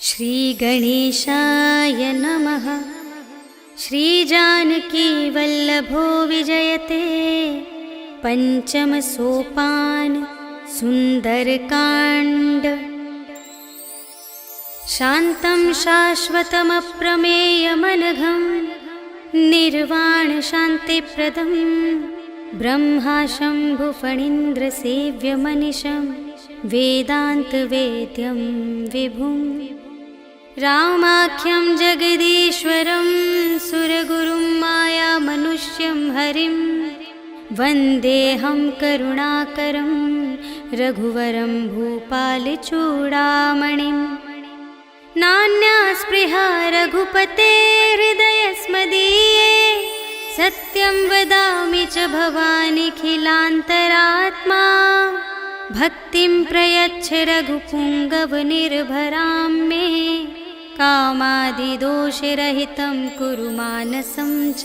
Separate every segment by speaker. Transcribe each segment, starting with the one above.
Speaker 1: श्रीगणेशाय नमः। श्रीजानकी वल्लभो विजयते। पंचम सोपान सुंदरकांड। शान्तं शाश्वतमप्रमेयमनघं निर्वाण शान्तिप्रदं ब्रह्मा शम्भुफणीन्द्रसेव्यमनिशं वेदान्तवेद्यं विभुं रामाख्यं जगदीश्वरं सुरगुरुं मायामनुष्यं हरिं वन्देऽहं करुणाकरं रघुवरं भूपालचूडामणिं। नान्या स्पृहा रघुपते हृदयस्मदीये सत्यं वदामि च भवानिखिलान्तरात्मा। भक्तिं प्रयच्छ रघुपुङ्गवनिर्भरां मे कामादिदोषरहितं कुरु मानसं च।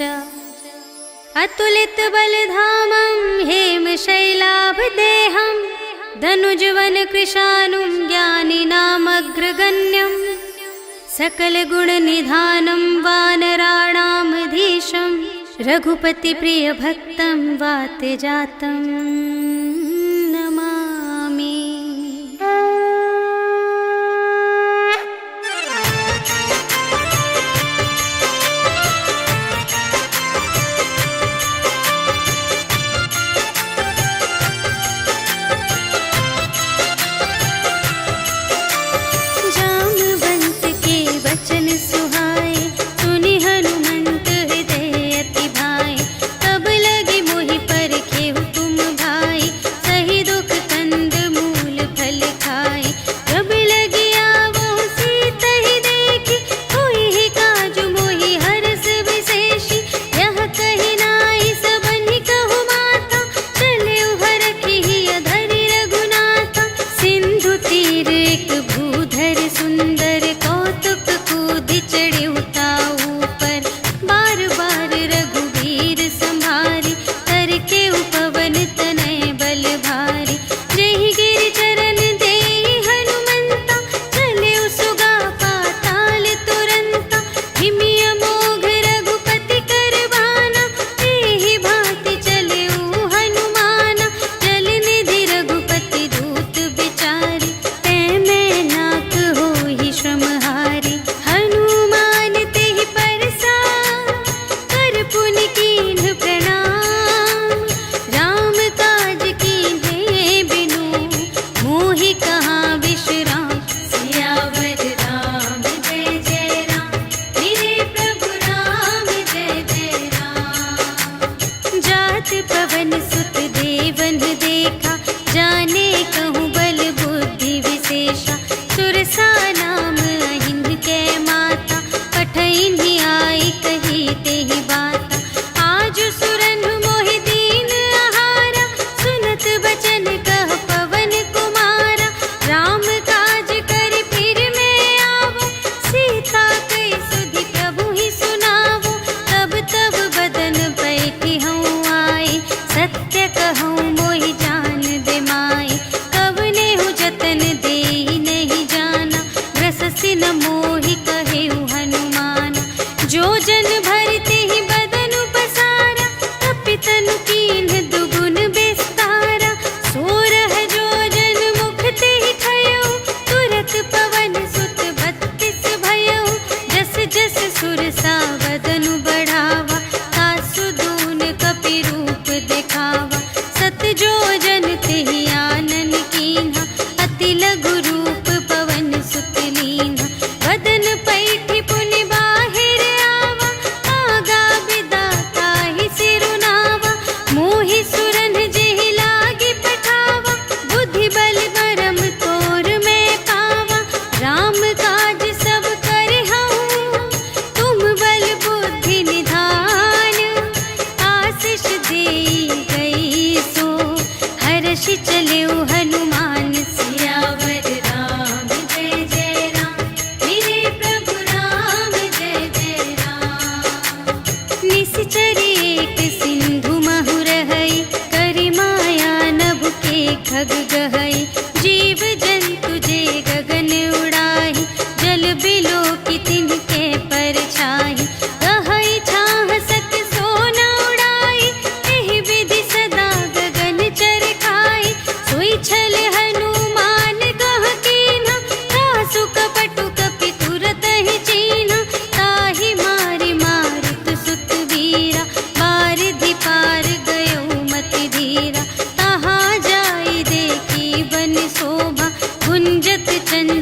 Speaker 1: अतुलितबलधामं हेमशैलाभदेहं धनुजवनकृशानुं ज्ञानिनामग्रगण्यं सकलगुणनिधानं वानराणामधीशं रघुपतिप्रियभक्तं वातजातं नमामि।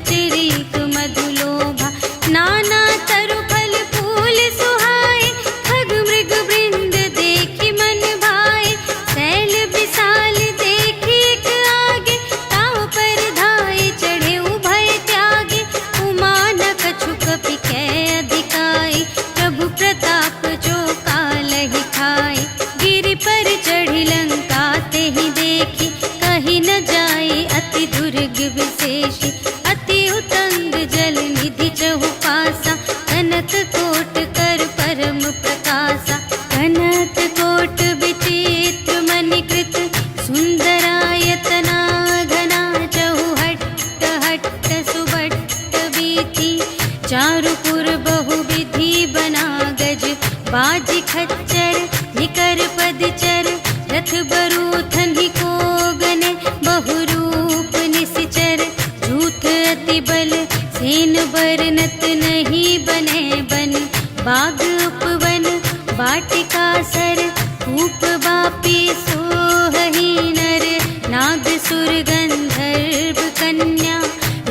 Speaker 1: तिरिक मधुलोभा। नाना तरु फल फूल सुहाए, खग मृग वृंद देखी मन भाए। शैल विशाल देखी एक आगे, ताव पर धाये चढ़े उभय त्यागे। उमा न कछु कपि कै अधिकाई, प्रभु प्रताप जो कालहि खाए। गिरि पर चढ़ी लंका तेहि देखी, कही न जाए अति दुर्ग विशेषी। अति उतंग जल निधि चहु पासा, कनक कोट कर परम प्रकाशा। कनक कोट विचित्र मणिकृत, सुंदरायतना घना। चहु हट्ट हट्ट सुबट्ट वीथि, चारुपुर बहुविधि बना गज। बाजी खच्चर निकर पदचर, रथ बरूथन ही को गने। बहुरूप निसिचर झूठ अति बल, सेन बरनत नहीं बने बन। बाग उपवन वाटिका सर, कूप बापी सोहहि नर। नाग सुर गंधर्व कन्या,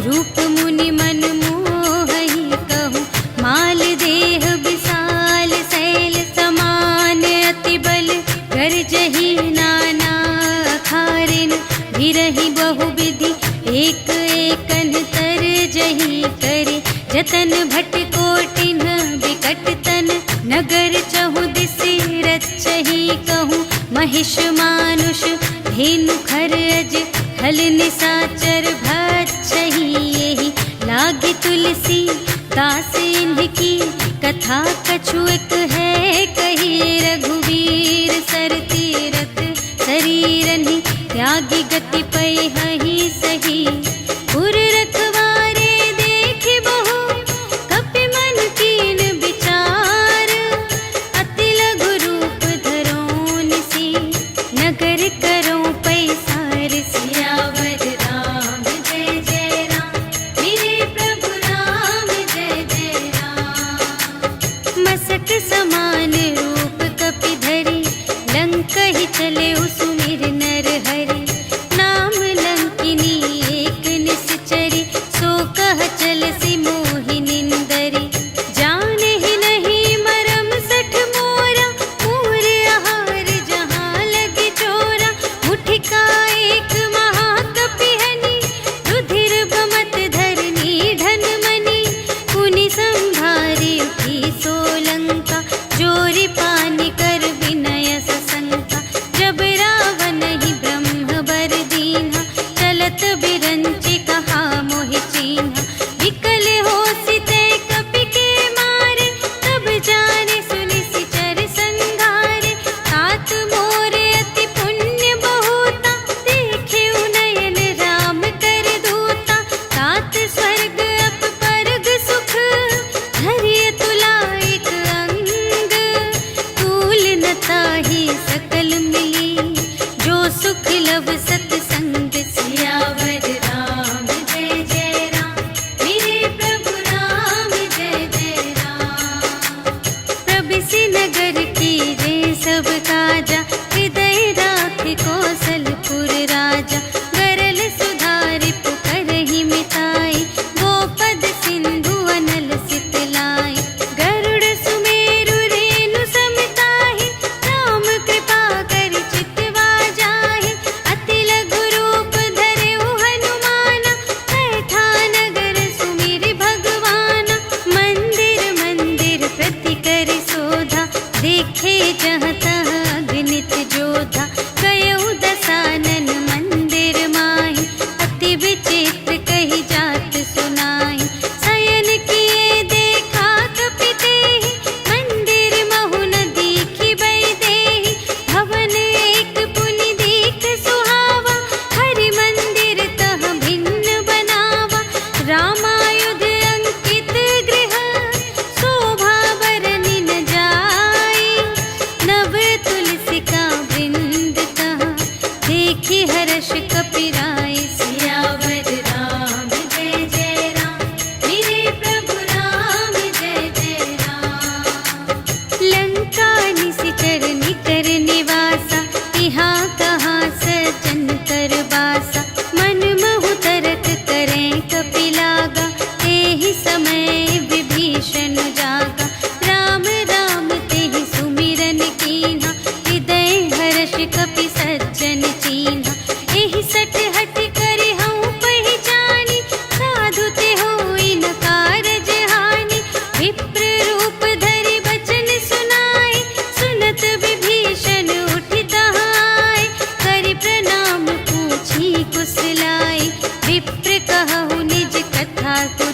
Speaker 1: रूप मुनि मन मोहहि कहूँ। माल देह विशाल शैल समान, अति बल गरजहि नाना अखारिन। भिरहि बहुविधि एक एकन तरजहि करे। जतन भट कोटिन विकट तन, नगर चहु दिसि रचहि कहूँ। महिष मानुष धेनु खरज, हल निसाचर भक्षहि एहि। लागी तुलसी दास इनकी, कथा कछु एक है कही। रघुवीर सर तीरथ शरीरनि, त्यागी गति पैहि सही। पुर रखवारे देखि बहु, कपि मन कीन विचार। अति लघु रूप धरो निसी, नगर करो पैसार। सियावर राम जय जय राम, मेरे प्रभु राम जय जय राम। मसक समान रूप कपि धरि, लंक ही चले सुमिर नर हरि। नाम लंक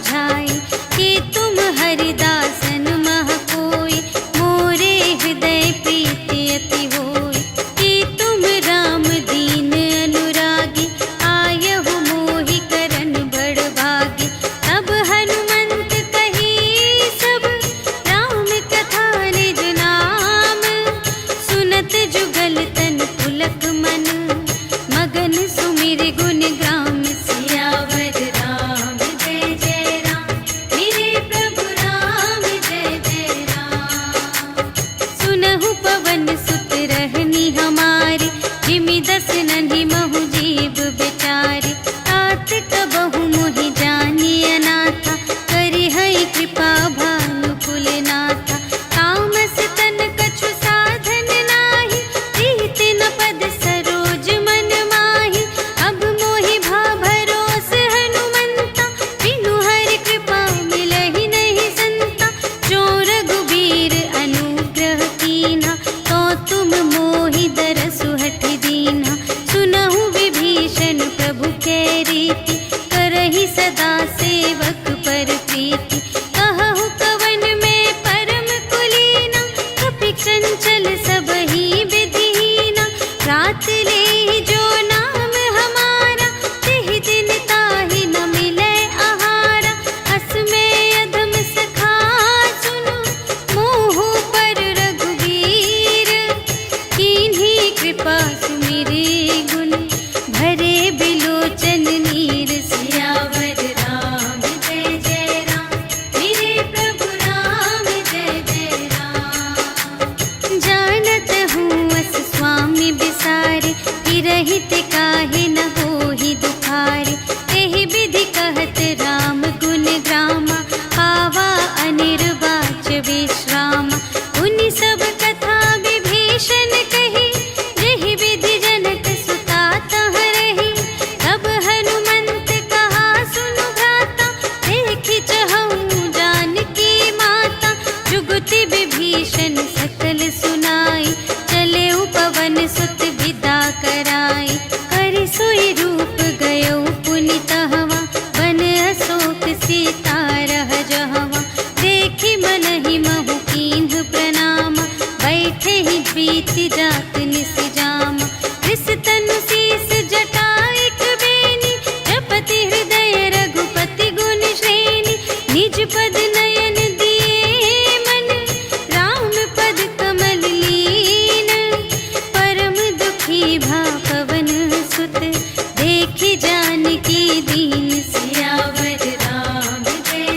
Speaker 1: बुझाए, कि तुम हरिदासन मह कोई, मोरे हृदय प्रीति अति होय। कि तुम राम दीन अनुरागी, आयहु मोहि करन बड़ भागी। तब हनुमंत कही सब, राम कथा निज नाम। सुनत जुगल तन पुलक मन, मगन सुमिर गुण ग्राम। सियावर राम जय जय राम, मेरे प्रभु राम जय जय राम। सुनहु पवन सुत रहनी हमारी, जिमि दस नन्ही महु जीव बेचारी। तात कबहु मोहि जानिय नाथा, करिहै कृपा भानु कुलनाथा। तामस तन कछु साधन नाही, प्रीति न पद सरोज मन माही। अब मोहि भा भरोस हनुमंता, बिनु हरि कृपा मिलहि नहीं संता। जो रघुबीर अनुग्रह कीन्हा, तो तुम मोहि दरसु हठि दीन्हा। सुनहु विभीषण प्रभु कै रीति, करहि सदा सेवक पर प्रीति। कहहु कवन में परम कुलीना, कपि चंचल सबहि विधिहीना। रात लेहि जो नाम हमारा, तिहि दिन ताहि न मिलै आहारा। अस में अधम सखा सुनु, मोहु पर रघुबीर। कीन्ही कृपा सुमिरि गुण, भरे बिलोचन नीर। सियावर राम जय जय राम, मेरे प्रभु राम जय जय राम। जानत हूँ अस स्वामी बिसारे, रहित काहे न होहि दुखारे। एहि विधि कहत राम गुण ग्रामा, पावा अनिर्वाच विश्रामा। उनि सब कथा विभीषण कही, जेहि विधि जनक सुता तह रही। तब हनुमंत कहा सुनु भ्राता, देखि चहऊँ जानकी माता। जुगति विभीषण सकल सुनाई, चले पवन सुत विदा कराई। करि सोई रूप गयो पुनि तहवा, बन अशोक सीता रह जहवा। देखि मनहि महु कीन्ह प्रणामा, बैठे ही प्रीति जात निस जामा। कृस तनु शीस जटा एक बेनी, जपति हृदय रघुपति गुण श्रेणी। निज पद नयन दिए मन, राम पद कमल लीन। परम दुखी भा पवन सुत, देखि जानकी दीन। सियावर राम जय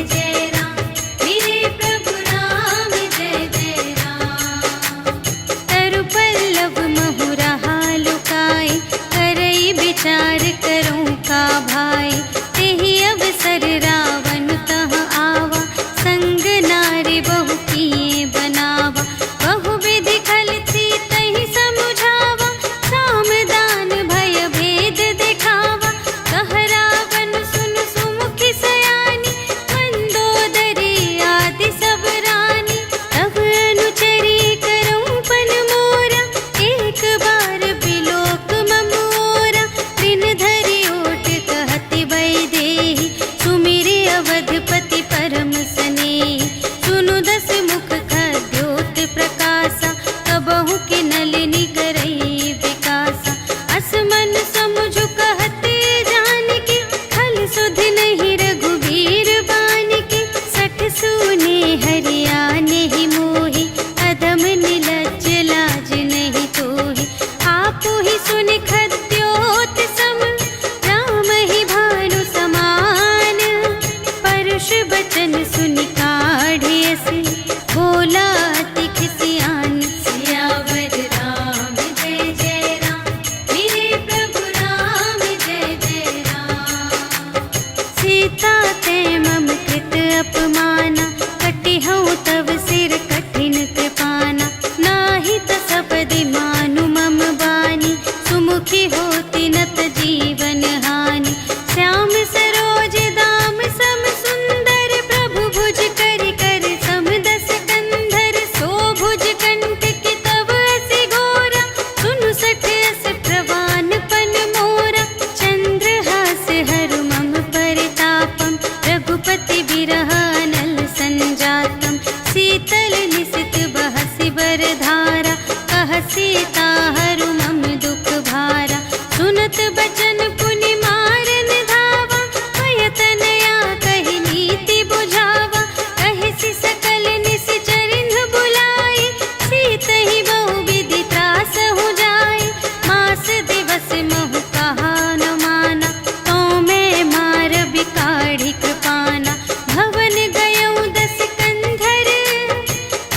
Speaker 1: विरह अनल संजातम शीतल निशित बहसि बरधारा कह सीता हरु मम दुख भारा सुनत बचन पुनि मारन धावा भयतनया कहि नीति बुझावा कहि सकल निश्चरिन्ह बुलाई सीतहि बहु विधि त्रास हो जाय मास दिवस महु कहा न माना तो मैं मार बिकाढ़ी कृपाना भवन गयौ दस कंधर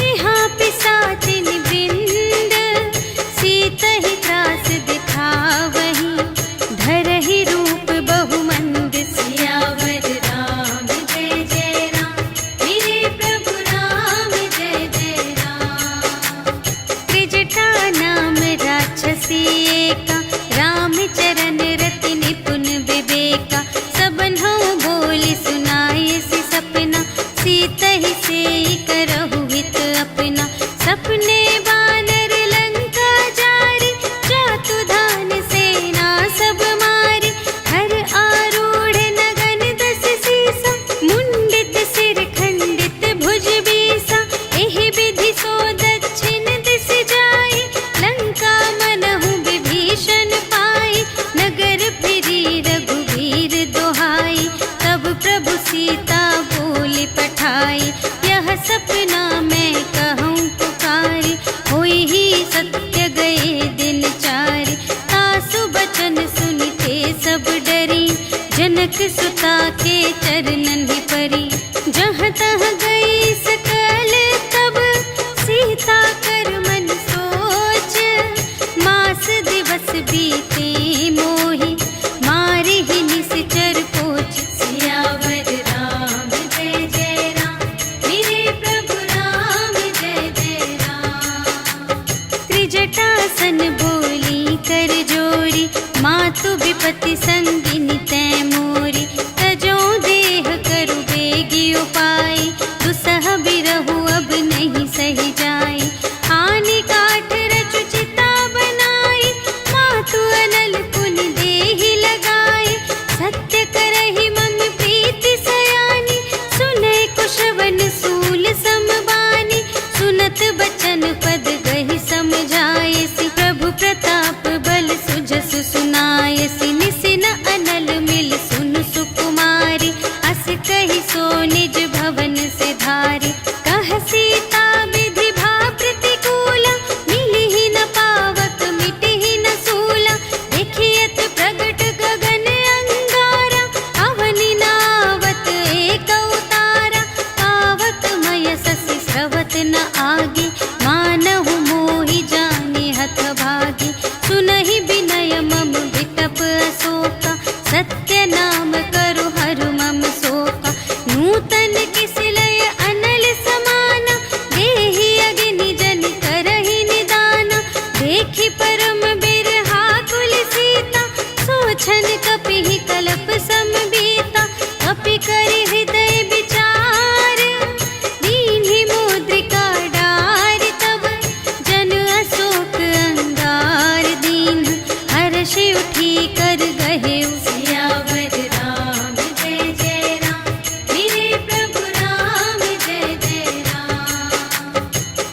Speaker 1: यहाँ पिसाचिन वृंद सीतहि त्रास दिखावहि धरहि रूप बहुमंद सियावर राम जय जय राम मेरे प्रभु राम जय जय राम त्रिजटा नाम राक्षसी एका रामचरण रति निपुण विवेका सबन्हु बोली सुनायसि सपना सीतहि सेई करहु हित अपना सपने बानर लंका जारी जातु धान सेना सब मारी हर आरूढ़ नगन दस सीसा मुंडित सिर खंडित भुज बीसा एहि विधि सो दक्षिण दिस जाई लंका मनहु विभीषण पाई नगर फिरी रघुवीर दोहाई तब प्रभु सीता बोली पठाई यह सपना मैं कहूँ पुकारी होई ही सत्य गए दिन चारि तासु बचन सुनते सब डरी जनक सुता के चरणन ही परी जहाँ तहाँ गई सकल तब सीता कर मन सोच मास दिवस बीते मोहि मारे ही निश्चर पोच सियावर राम जय जय राम मेरे प्रभु राम जय जय राम त्रिजटासन बोली कर जोरी मातु विपति संगिनी तै मोरी तजो देह करु बेगी उपाय दुसह बिरहु अब नहीं सही जाय आनी काठ रचु चिता बनाई मातु अनल पुनि देहि लगाई सत्य करहि मम प्रीति सयानी सुनै कुशवन सूल समबानी सुनत बचन पद गहि समझायसि प्रभु प्रताप बल सुजस सुनायसि निसिन अनल मिल सुन सुकुमारी अस कहि सो निज भवन से धारी कह सीता विधि भा प्रतिकूला मिलिहि न पावक मिटिहि न सूला देखियत प्रगट गगन अंगारा अवनि नावत एक अवतारा पावक मय ससि स्रवत न आगे मानहु मोहि जाने हथ भागी सुनहि विनय मम विटप अशोका सत्य नाम करु हरु मम शोका नूतन किस लय अनल समाना देहि अग्नि जन करहि निदाना देखि परम बिरहा कुल सीता सोछन कपिहि कलप समबीता कपि करि हृदय विचार दीन्हि मुद्रिका डारि तब जन अशोक अंगार दीन हर्षि उठी कर गहे सियावर राम जय जय राम मेरे प्रभु राम जय जय राम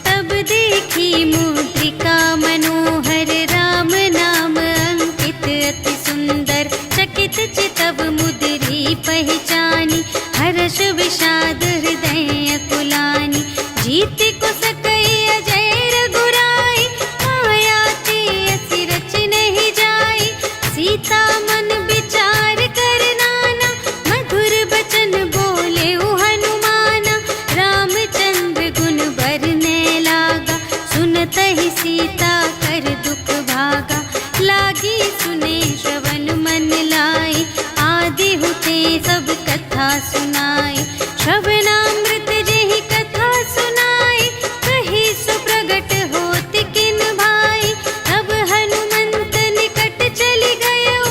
Speaker 1: तब देखी मुद्रिका मनोहर राम नाम अंकित अति सुंदर चकित चितव मुद्री पहचानी हर्ष विषाद हृदय कुलानी जीत को सकई अजय रघुराई माया ते असि रच नहीं जाई सीता मन विचार कर नाना मधुर बचन बोले हनुमाना रामचंद्र गुण बरने लागा सुनत ही सीता कर दुख भागा लागी सुने श्रवण मन लाई आदि हुते सब कथा सुनाई श्रवणामृत जेहि कथा सुनाई कही सुप्रगट होत किन भाई तब हनुमंत निकट चली गयो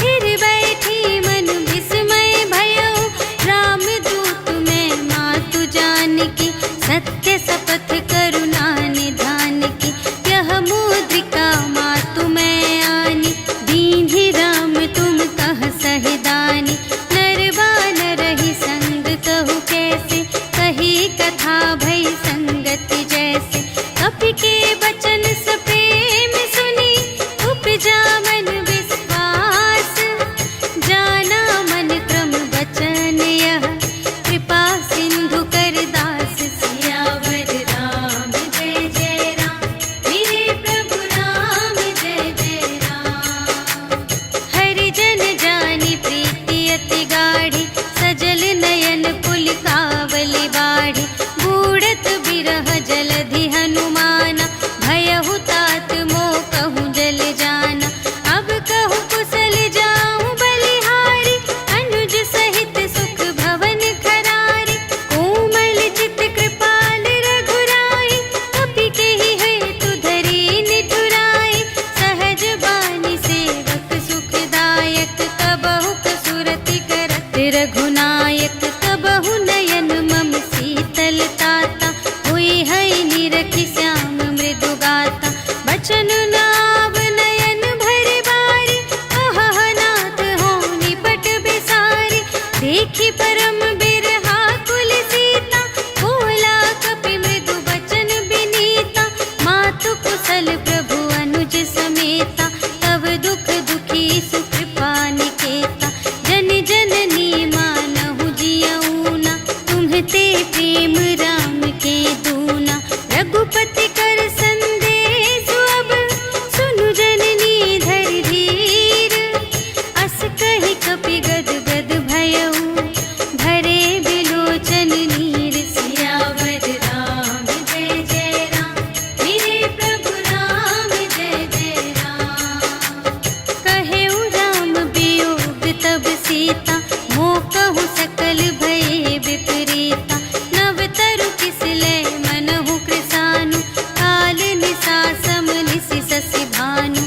Speaker 1: फिर बैठी मन विस्मय भयो राम दूत में मातु जानकी सत्य शपथ करुणा निधान की यह मुद्रिका मातु में आनी दीन्हि राम तुम कह सहिदानी नरवा नरहि संग कहु के प्रेम राम के दूना। रघुपति कर संदेश अब सुनु जननी धर धीर। अस कहि कपि गद गद भयउ भरे बिलोचन नीर। सियावर राम जय जय राम, मेरे प्रभु राम जय जय राम। कहेउ राम वियोग तब सीता, मोकहु सकल भये विपरीता। नव तरु किस लय मनहु कृसानु, काल निसा सम निसि ससि भानु।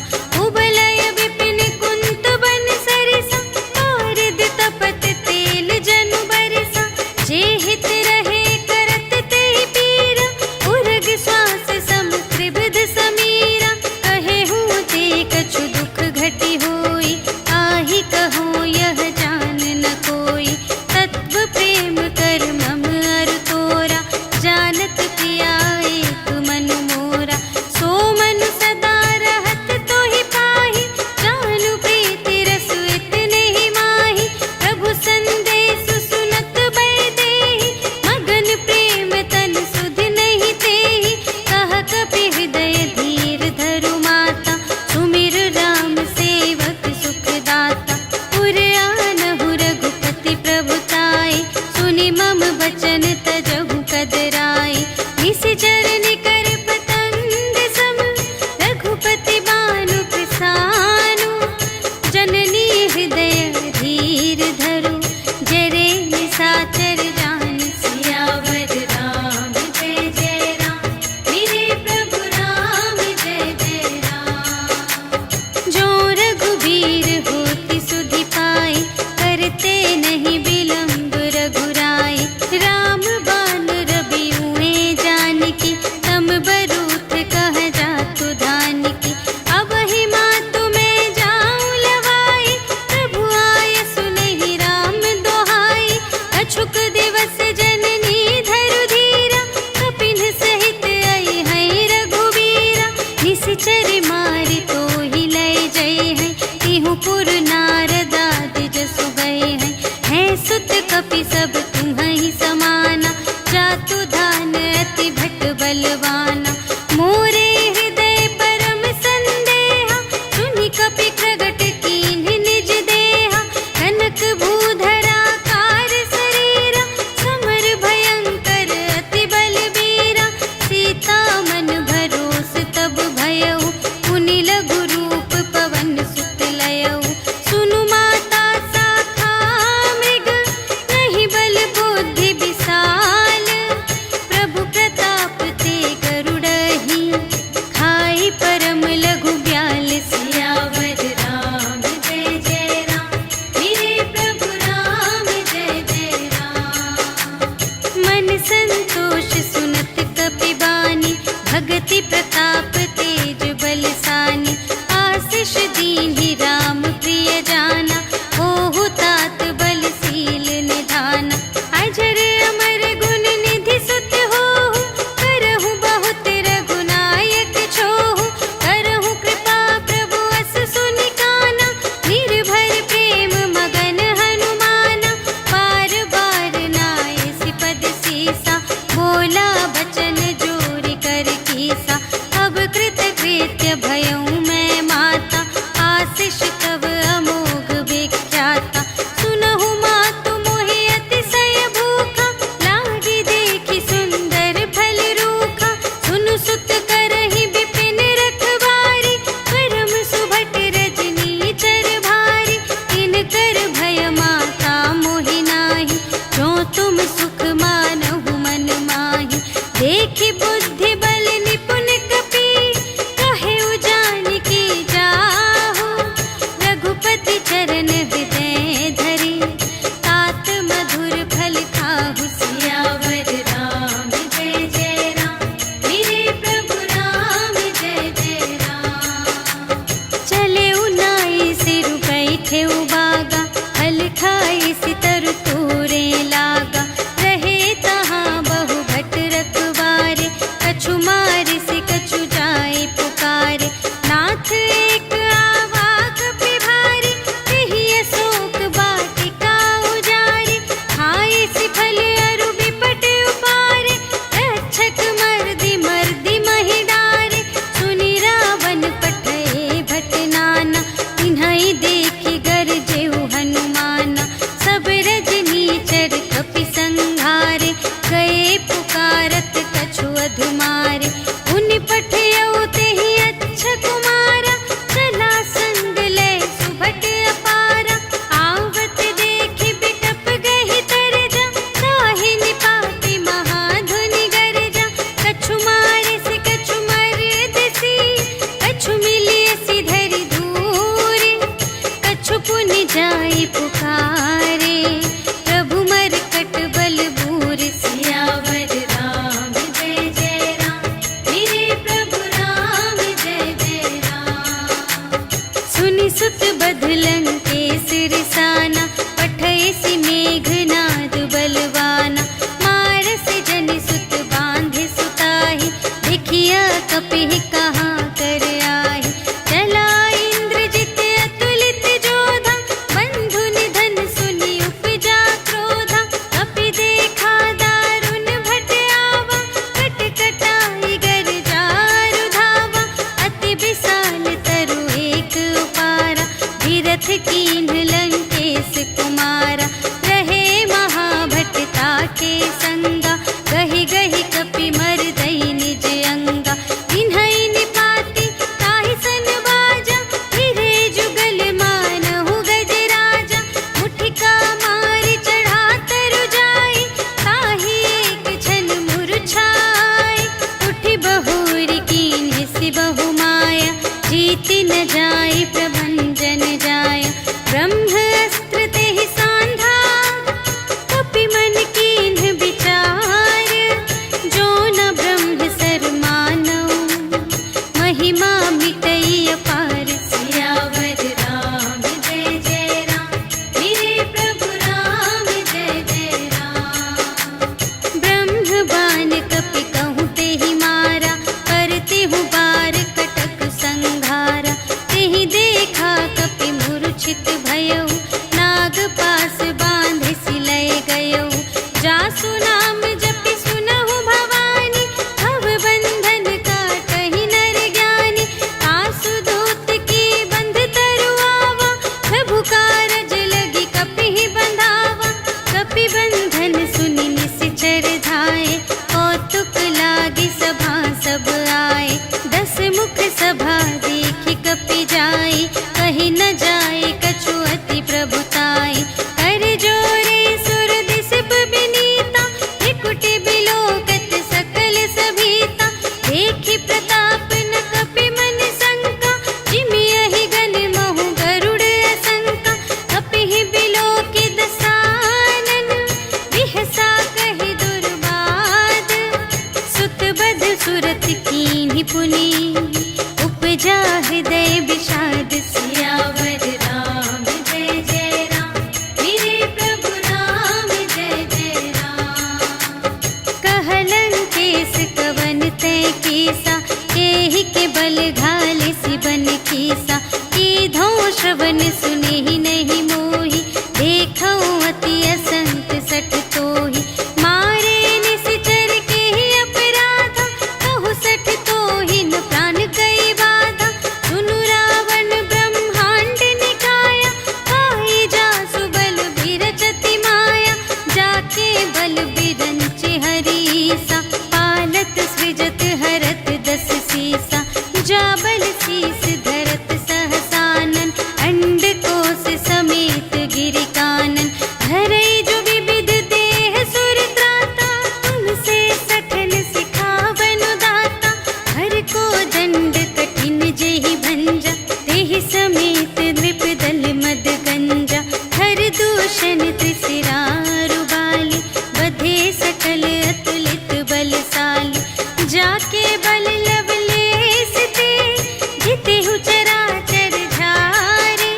Speaker 1: उबलय विपिन कुंत बन सरिसा, पारद तपत तेल जनु बरिसा। जे हित रहे करत तेहि पीरा, उरग श्वास सम त्रिविध समीरा। कहेहु ते कछु दुख घटी होई, आहि कहो यह जान न कोई। तत्व प्रेम कर मम अरु तोरा, जानत पिया एक मन मोरा। सो मन सदा रहत तोहि पाहि, जानु प्रीति रसु इतने ही माहि। प्रभु संदेश सुनत बै देहि, मगन प्रेम तन सुध नहीं तेहि। कह कपि हृदय धीर धरु माता, सुमिर राम सेवक सुख दाता। उर आनहु रघुपति प्रभुताई, सुनि मम बचन तजहु कदराई। निशिचर निकर पतंग सम, रघुपति बानु कृसानु। जननी हृदय धीर धरु, जरे निसाचर जान। सियावर राम जय जय राम, मेरे प्रभु राम जय जय राम। जो रघुबीर होति सुधि पाई, करते नहीं विलंब रघुराई। राम बान रवि हुए जानकी, तम बरूथ कह जातु धानिकी। अब ही मातु मैं जाऊं लवाई, प्रभु आय सुनहि राम दोहाई। अछुक दिवस जननी धरु धीरा, कपिन सहित आई हैं रघुवीरा। निशिचर मारि तोहि लय जय हैं, तिहु पुर नारद आदि जसु गए हैं। हैं सुत कपि सब तुम्हि समाना, जातु धान अति भट बलवाना। मोरे हृदय परम संदेहा, सुनि कपि प्रगट कीन्ह निज देहा। कनक भूधरा कार शरीरा, समर भयंकर अति बलबीरा। सीता मन भरोस तब भयउ, पुनि लघु रूप पवन सुत लयउ। सुनु माता शाखा मृग, नहीं बल बुद्धि विशाल। प्रभु प्रताप ते गरुड़हि, खाई परम लघु ब्याल। सियावर राम जय जय राम, मेरे प्रभु राम जय जय राम। मन संतोष सुनत कपि बानी, भगति प्रताप तेज बलसानी। आशीष दीन्हि राम प्रिय जाना, होहु तात बलशील निधाना। अजर अमर गुण निधि सुत होहु, करहु बहुत रघुनायक छोहु। करहु कृपा प्रभु अस सुनि काना, निर्भर प्रेम मगन हनुमाना। बार बार नाय सिपद सीसा, बोला बचन जोरि कर कीसा। अब कृत कृ जाय प्रभंजन जाय। ब्रह्मास्त्र तेहि सांधा कपि मन कीन्ह विचार। जो न ब्रह्म सर मानव महिमा मिटई अपार। सियावर राम जय जय राम, मेरे प्रभु राम जय जय राम। ब्रह्म बाण कपि कहूँ तेहि मारा, करते हूँ बार कटक संघारा। तेहि देखा कपि मूर्छित भयउ, नाग पास बांधे सिलय गयउ। जासु नाम जपि सुनहु भवानी, भव बंधन काटहि नर ज्ञानी। आसु दूत की बंध तरुआवा, प्रभु कारज लगी कपि बंधावा। कपि बंधन सुनि निश्चर धाय, कौतुक लागी सभा सब आए। 10 मुख सभा देखि कपि जाय, कहि न जाय कछु अति प्रभुताई। कर जोरे सुर दिसप बिनीता, त्रिकुटि बिलोकत सकल सभीता। देखि प्रताप न कपि मन शंका, जिमियहि गन महु गरुड़ असंका। कपिहि बिलोकि दसानन, बिहसा कहि दुर्बाद। सुत बध सुरत कीन्हि पुनि, उपजा हृदय विषाद। सियावर राम जय जय राम, मेरे प्रभु राम जय जय राम। कहलंकेश कवन तै कीसा, एहि के बल घाले सिबन कीसा। कीधौ श्रवण सुनेहि नहीं मोहि, देखौ अति असंत सठ तोहि। मारे निश्चर केहि अपराधा, कहु सठ तोहि न प्राण कई बाधा। सुनु रावण ब्रह्मांड निकाया, पाई जासु बल बिरचति माया। जाके बल बिरंच हरीसा, पालत सृजत हरत 10 सीसा। जा बल शीस धरत सहसानन, अंड कोश समेत गिरि कानन। धरई जो विविध देह सुर त्राता, तुमसे सठन सिखावन दाता। हर को दंड कठिन जेहि भंजा, तेहि समेत नृप दल मद गंजा। हर दूषण त्रिशिरारु बाली, बधे सकल अतुलित बलशाली। जाके बल लवलेश ते, जितेहु चराचर झारे।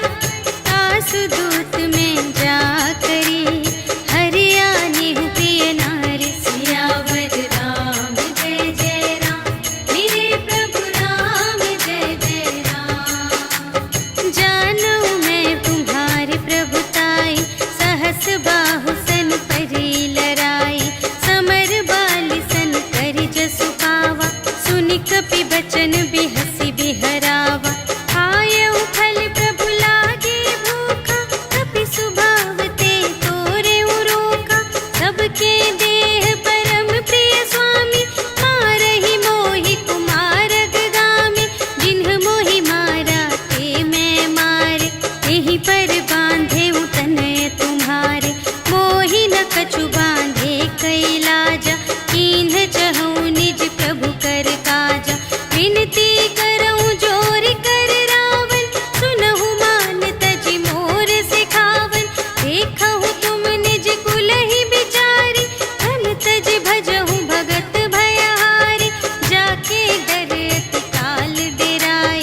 Speaker 1: आसु दूत में जा करी, हरियानेहु प्रिय नारी। सियावर राम जय जय राम, मेरे प्रभु राम जय जय राम। जानू मैं तुम्हारी प्रभुताई, सहस बाहु सन परी लराई। समर बाली सन करि जसु पावा, सुनि कपि बचन बिहसि बिहरावा। आयउ फल प्रभु लागे भूखा, कपि सुभाव ते तोरेउ रोका। सबके देह परम प्रिय स्वामी, मारहि मोहि कुमारग गामी। जिन्ह मोहि मारा ते मैं मारे, तेहि पर बांधे तनय तुम्हारे। मोहि न कछु बांधे कैलाजा, कीन्ह चहु निज प्रभु कर काजा। विनती करऊँ जोर कर रावण, सुनहु मान तजि मोर सिखावन। देखहु तुम निज कुलहि बिचारी, धन तजि भजहु भगत भयहारी। जाके डर अति काल डेराए,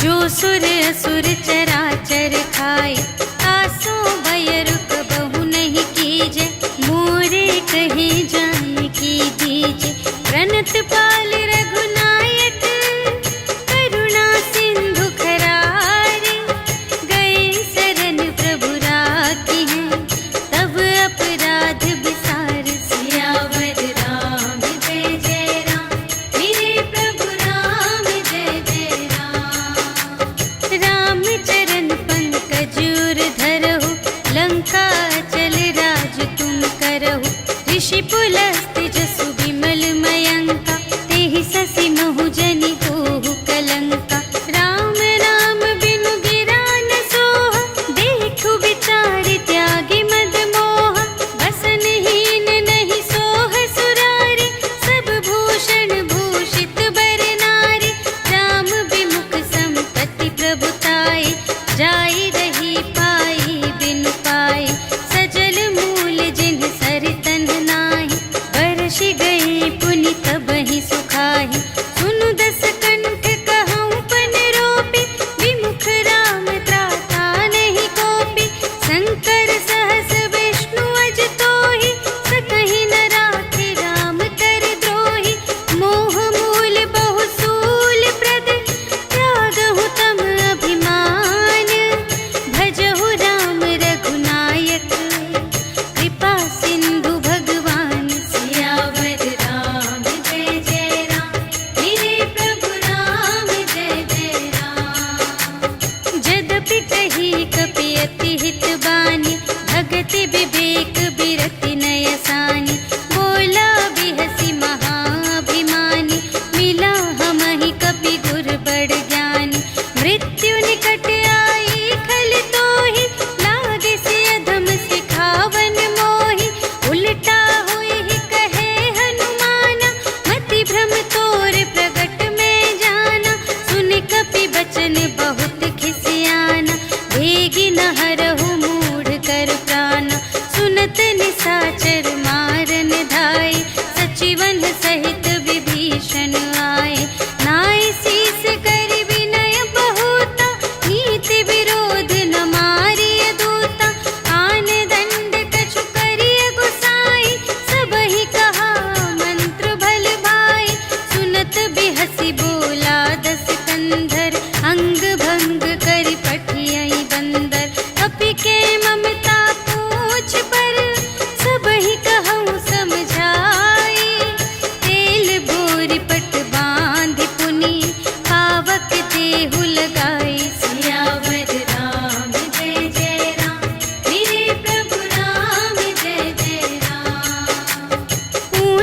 Speaker 1: जो सुर असुर चराचर खाए। आसो भय रुक बहु नहीं कीजे, मोरे कहे जाय की दीजे। प्रणत पाल रघुनायक, करुणा सिंधु खरारे। गए शरण प्रभु राखी हैं, तब अपराध बिसार। सियावर राम जय जय राम, मेरे प्रभु राम जय जय राम। राम चरण पंकज उर धरहु, लंका चल राज तुम करहु। ऋषि पुलस्त्य जसु विमल मयंका, तेहि ससि महु जनि होहु कलंका। राम नाम बिनु गिरा न सोहा, देखु विचार त्यागी मद मोहा। बसनहीन नहीं सोह सुरारी, सब भूषण भूषित बर नारी। राम विमुख संपत्ति प्रभुता,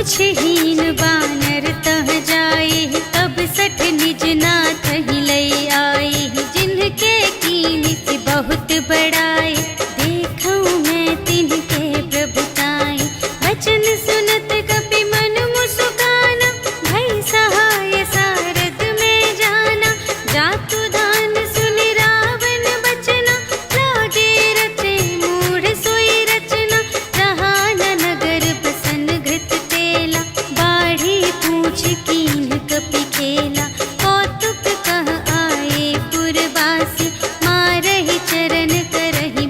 Speaker 1: पूछहीन बानर तह जाए, तब सठ निज नाथ ही लई आए। जिनके कीन से बहुत बड़ाए, देखऊं मैं तिनके प्रभुताई। वचन सुनत कपि मन मुस्काना, भई सहाय सारद में जाना। जातु दान सुनि रावण बचना, लागे रचे मूढ़ सोई रचना। जहाँ न नगर बसन घृत तेला, बाढ़ी पूछ कीन कपि खेला। कौतुक कह आए पुरवासी, मारहि चरण करहि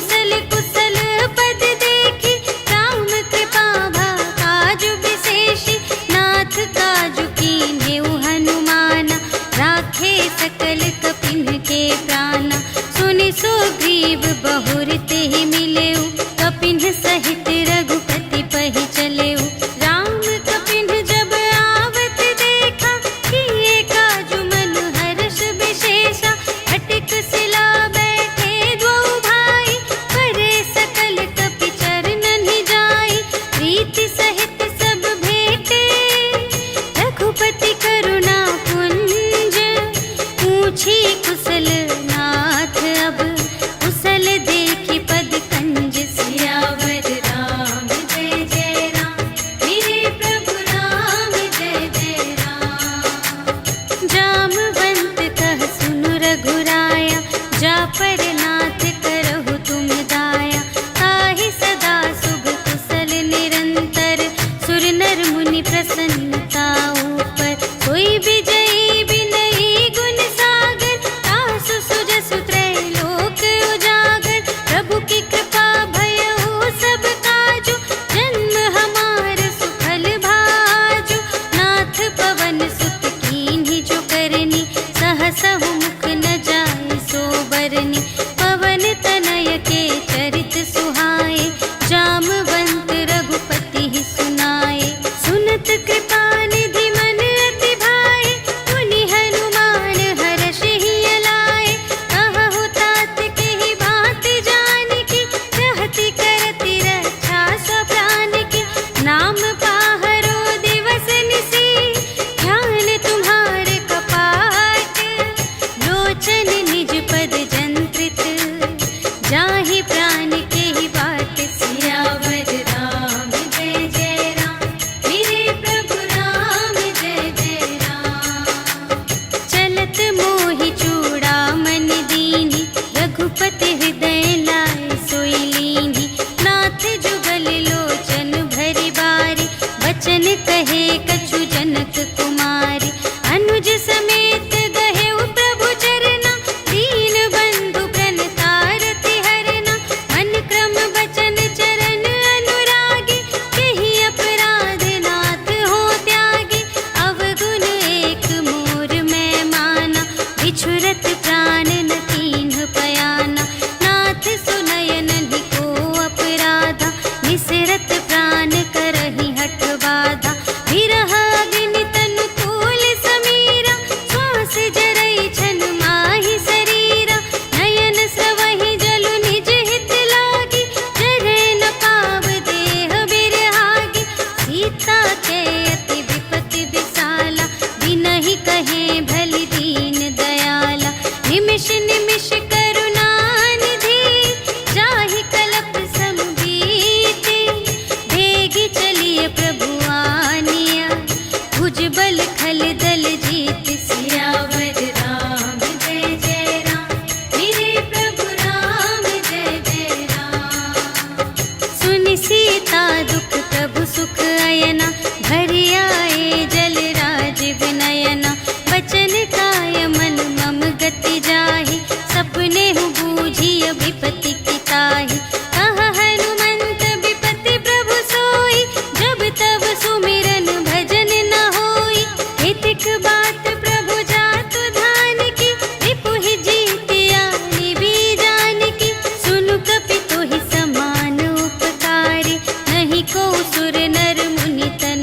Speaker 1: कुशल कुशल पद देखी, राम कृपा भा काजु विशेषी, नाथ काजु कीन्हेउ हनुमाना, राखे सकल कपिन के प्राणा। सुनि सुग्रीव बहुर तेहि मिलेउ, कपिन सहित रघुपति पहि चलेउ। राम कपिन जब आवत देखा, किए काजु मन हर्ष विशेषा, अटिक शिला बैठे द्वौ भाई, करे सकल कपि चरणन जाई। प्रीति सहित सब भेटे, रघुपति करुणा पुंज, पूछी कुशल नाथ अब, कुशल देखी पद कंज। सियावर राम जय जय राम, मेरे प्रभु राम जय जय राम। जामवंत कह सुनु रघुराया, जा पर नाथ करहु तुम दाया। ताहि सदा शुभ कुशल निरंतर, सुर नर मुनि प्रसन्नता ऊपर। सोई विजयी विनयी गुण सागर, तासु सुजसु त्रैलोक उजागर। प्रभु की कृपा भयउ सब काजु, जन्म हमार सुफल भाजु। नाथ पवन सुत कीन्ही जो करनी, सहसहु मुख न जाय सो बरनी। पवन तनय के चरित सुहाए, जामवंत रघुपति ही सुनाए। सुनत कृपा निधि मन अति भाए, मुनि हनुमान हर्षहि अलाए। कहहु तात केहि बात जानकी, रहति करति रक्षा सब प्राण की। नाम पाहरो दिवस निसी, ध्यान तुम्हारे कपाट। लोचन निज पद जंत्रित, जाहि प्राण केहि बाट। सियावर राम जय जय राम, मेरे प्रभु राम जय जय राम। चलत मोहि चूड़ामणि दीन्हि, रघुपति हृदय लाए सोई लीन्हि। नाथ जुगल लोचन भरि बारी, बचन कहे कछु जनक कुमारी। अनुज समेत गहेउ प्रभु चरना, दीन बंधु प्रणतारति हरना। मन क्रम बचन चरण अनुरागी, केहि अपराध नाथ हो त्यागी। अवगुण एक मोर मैं माना, बिछुरत प्राण न कीन्ह पयाना। नाथ सुनयन को अपराधा, निसरत प्राण करहि हठ बाधा। विरह अग्नि तनु तूल समीरा, श्वास जरई छन माहि शरीरा। नयन स्रवहि जलु निज हित लागी, जरै न पाव देह बिरहागी। सीता के अति विपति विसाला, बिनहि कहे भलि दीन दयाला। निमिष निमिष करुणा निधि, जाहि कलप सम बीति। भेगी चलिए प्रभु आनिया, भुजबल खल दल जीत। सियावर राम जय जय राम, मेरे प्रभु राम जय जय राम। सुनि सीता दुख प्रभु सुख अयना, भरि आए जल राज विनयना। बचन काय मन मम गति जाहि, सपने हु बूझिय विपति की ताहि। कहा हनुमंत विपति प्रभु सोई, जब तब सुमिरन भजन न होई। हितिक बात प्रभु जातु धान की, रिपुहि जीतिया निबी जानकी। सुनु कपि तोहि समान उपकारी, नहीं को सुर नर मुनि तन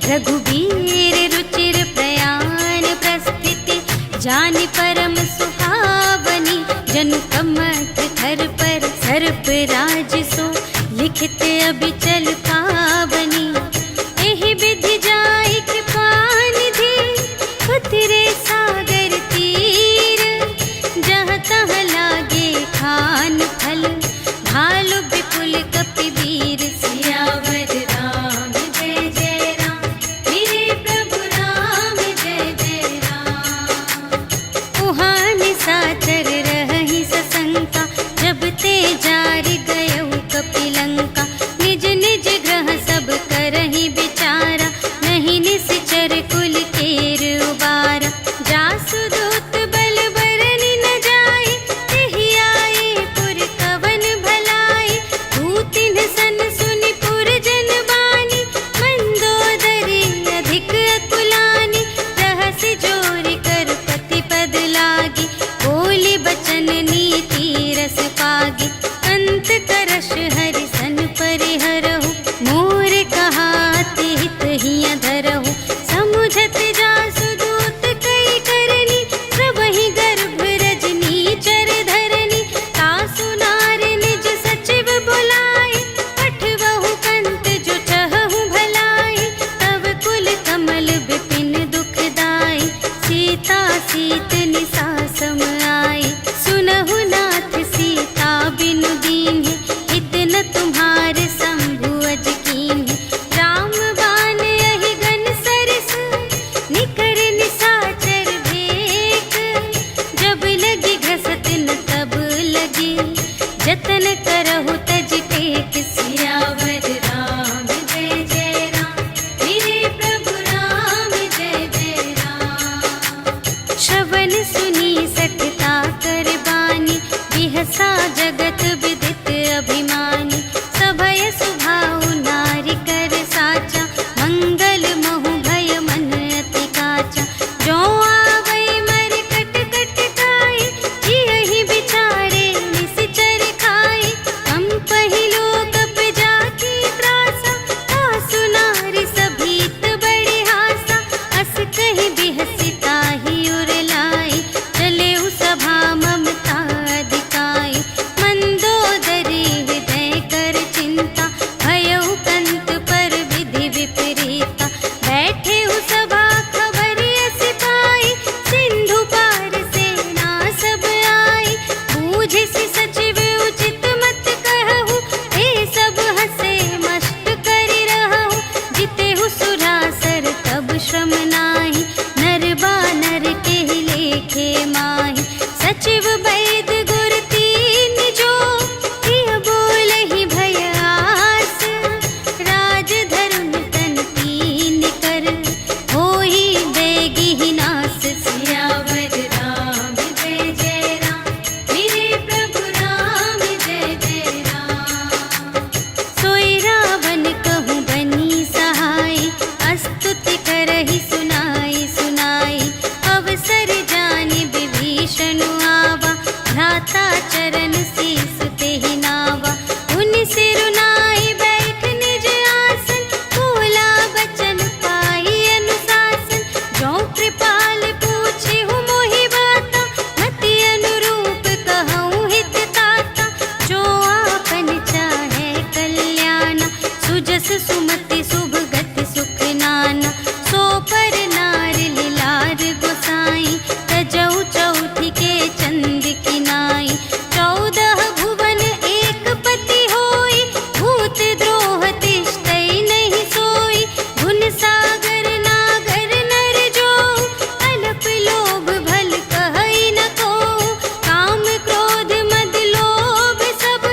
Speaker 1: रघुबीर रुचिर प्रयाण प्रस्थिति, जानि परम सुहावनी। जनु कमठ धर पर सर्प राज सो, लिखित अबिचल पावनी। एहि विधि जाई कृपा निधि, उतरे सागर तीर। जहाँ तहाँ लागे खान फल, भालु विपुल कपिवीर। सियावर राम जय जय राम, मेरे प्रभु राम जय जय राम। उहाँ निशाचर रहहि सशंका, जब ते जार गयउ कपिलंका। निज निज ग्रह सब करहि विचारा, नहीं निश्चर कुल केर उबारा। जासु दूत बल बरनि न जाए, तेहि आए पुर कवन भलाई। दूतिन सन सुनि पुर जन बानी, मंदोदरी अधिक अकुलानी। रहसि जोरि कर पति पद लागी, बोली बचन नीति रस पागी। अंत करश हरि सन परिहरहु, मोर कहाति हित हिया धरहु। समुझत जासु दूत कई करनी, प्रभहि गर्भ रजनी चर धरनी। तासु नार निज सचिव बुलाए, पठवहु कंत जो चहहु भलाई। तब कुल कमल विपिन दुखदाई, सीता सीत निसा सम आई। सुनहु नाथ सीता बिनु दीन्हि, हित न तुम्हारे शंभु अज कीन्हि। राम बाण यहि गन सरस, निकर निशाचर भेक। जब लगी घसत न तब लगी, जतन करहु तज टेक। सियावर राम जय जय राम, मेरे प्रभु राम जय जय राम। श्रवण सुनी सठता कर बानी, बिहसा जगत विदित अभिमानी। सभय सुभाउ नारी कर साचा, मंगल महु भय मन अति काचा। जो आवै मर कट कट काई, जियहि बिचारे निश्चर खाई। हम पहिलो कप जाकी त्रासा, तासु नारी सभीत बड़े हासा। अस कहि बिहसि ताहि उर लाई, चले उ सभा ममता अधिकाई। मंदोदरी हृदय कर चिंता, भयउ कंत पर विधि विपरीता। बैठे उ सभा खबरिय सिपाही, सिंधु पार सेना सब आई। बूझिसि सचिव उचित मत कहु, हे सब हसे मस्त करि रहु। जितेहु सुरासर तब श्रम नाही, नर बानर केहि लेखे माहि। सचिव वैद गुर तीन जो, प्रिय बोलहि भय आस। राज धरुन तन तीन कर, होहि बेगिहि नास। सियावर राम जय जय राम, मेरे प्रभु राम जय जय राम। सोई रावण कहूँ बनी सहाय, स्तुति करहि सुनाई सुनाई। अवसर जानि विभीषण आवा, भ्राता चरण शीस तेहि नावा। उनि सिरुनाई बैठ निज आसन, बोला बचन पाई अनुशासन। जो कृपाल पूछिहु मोहि बाता, मति अनुरूप कहूँ हित ताता। जो आपन चाहे कल्याण, सुजस सुमति शुभ गति सुख नाना। सो पर नार लिलार गोसाई, तजौ चौथि के चंद किनाई। 14 भुवन एक पति होई, भूत द्रोह तिष्ठै नहीं सोई। गुण सागर नागर नर जो, अल्प लोभ भल कहै न कोउ। काम क्रोध मद लोभ सब,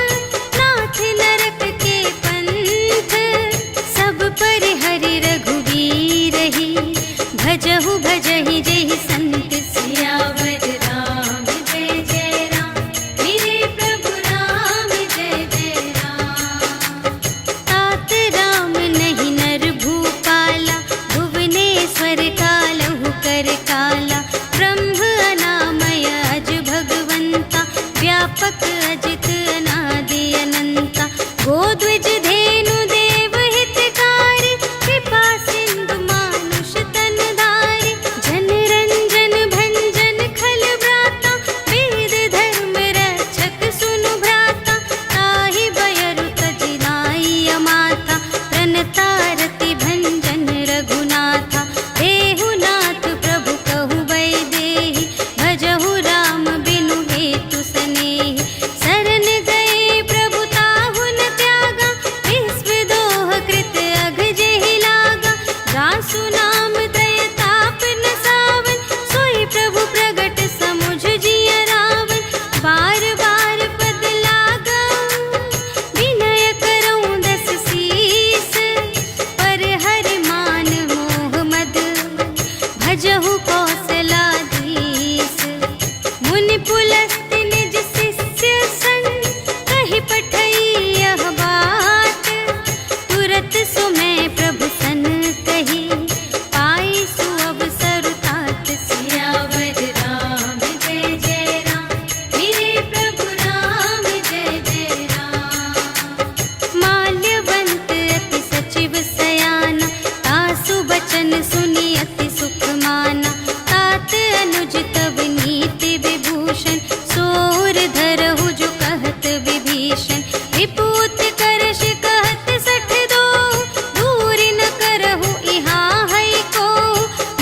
Speaker 1: नाथ नरक के पंथ। सब पर हरि रघुवीर ही, भजहु भजहि जेहि संत। सियावर राम जय जय राम, मेरे प्रभु राम जय जय राम। तात राम नहीं नर भूपाला, भुवनेश्वर कालहु कर काला। ब्रह्म अनामय अज भगवंता, व्यापक अजित अनादि अनंता। गोद्विज धेनु देव हितकारी, कृपा सिंधु भजहु कौशलाधीश। मुनि पुलस्त्य निज शिष्य संग कहि पठई यह बात। तुरत सुमय प्रभु सन कही पाई सुअवसर तात। सियावर राम जय जय राम, मेरे प्रभु राम जय जय राम। माल्यवंत अति सचिव सयाना, तासु बचन सुनि अति सुख माना। तात अनुज तब नीति विभूषण, सोर धरहु जो कहत विभीषण। विपूत करश कहत सठ दो, दूर न करहु इहाँ है को।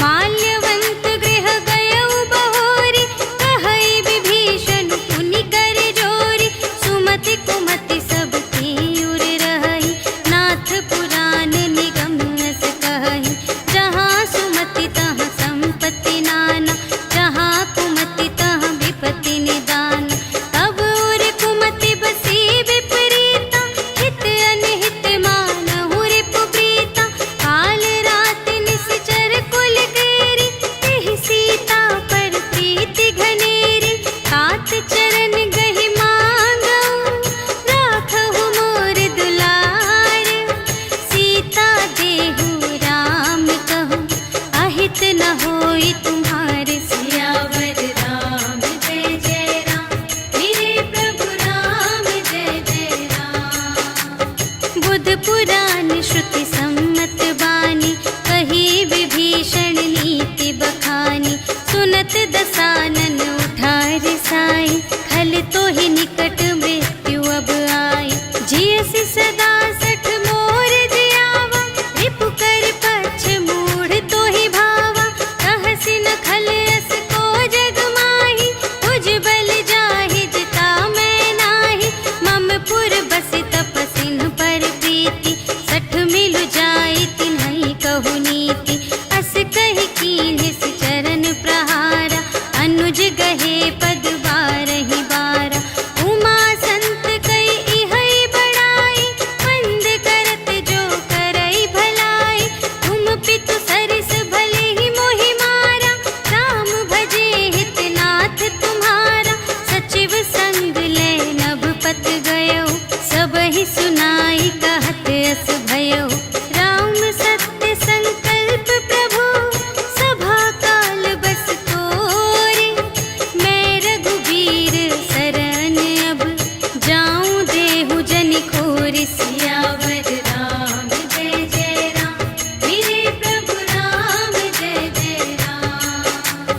Speaker 1: माल्यवंत गृह गयउ बहोरी, कहई विभीषण पुनि कर जोरी। सुमति कुमति सब की उर रहई, नाथ पुराण निगम अस कहई। जहाँ सुमति तहाँ संपत्ति नाना, जहाँ कुमति तहाँ विपत्ति निदान। तब उर कुमति बसी विपरीता, हित अनहित मानहु रिपु प्रीता। काल रात निश्चर कुल केरी, तेहि सीता पर प्रीति घनेरी। तात चरण गहि मांगऊ, राखहु मोर दुलार। सीता देहु राम कहूँ, अहित न होई तुम्हारे। सियावर राम जय जय राम, मेरे प्रभु राम जय जय राम। बुध पुराण श्रुति सम्मत बानी, कही विभीषण नीति बखानी। सुनत दसानन उठा रिसाई, खल तो ही निकट मृत्यु अब आई। जियसि सदा सठ मोर जियावा, रिपु कर पक्ष मूढ़ तो ही भावा। कहसि न खल अस को जग माही, तुझ बल जाहि जिता मैं नाही। मम पुर बसि तपसिन पर प्रीति, सठ मिलु जाई तिन्हई कहु नीति। अस कहि कीन्हिस चरण प्रहारा, अनुज गहे पद बारहि बारा। उमा संत कई इहै बड़ाई, मंद करत जो करई भलाई। तुम पितु सरिस भले ही मोहि मारा, राम भजे हित नाथ तुम्हारा। सचिव संग ले नभ पत गयो, सबहि सुनाई कहत अस भयो। राम सत्य संकल्प प्रभु, सभा काल बस तोरे। मैं रघुबीर शरण अब, जाऊं देहु जनि खोरि। सियावर राम जय जय राम, मेरे प्रभु राम जय जय राम।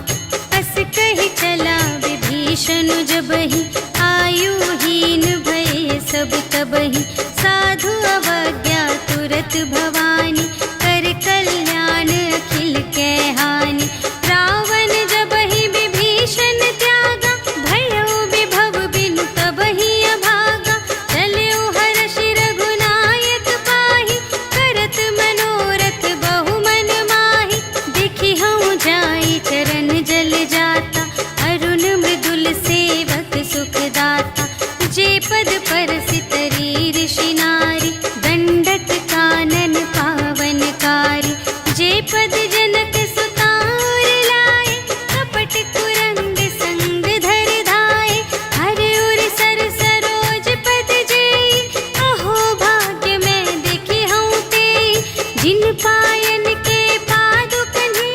Speaker 1: अस कहि चला विभीषण जबहि, आयुहीन भये सब तबहि। साधु अवज्ञा तुरत भवानी, कर कल्याण अखिल कै हानि। रावण जबहि विभीषण त्यागा, भयउ विभव बिनु तबहि अभागा। चलउ हर्षि रघुनायक पाहि, करत मनोरथ बहु मन माहि। देखि हऊँ जाई चरण जल जाता, अरुण मृदुल सेवक सुखदाता। जे पद परसितरी ऋषि नारी, दंडक कानन पावनकारी। जे पद जनक सुतार लाए, कपट कुरंग संग धर धाए। हर उर सर सरोज पद जेई, अहो भाग्य मैं देखी हूँ तेई। जिन पायन के पादुकन्हि,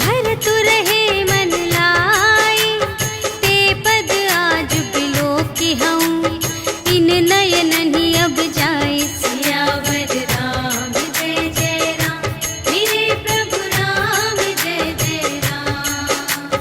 Speaker 1: भरतु रहे मन लाए। ते पद आज बिलोकी हूँ, इन नयनहि अब जाए। सियावर राम जय जय राम, मेरे प्रभु राम जय जय राम।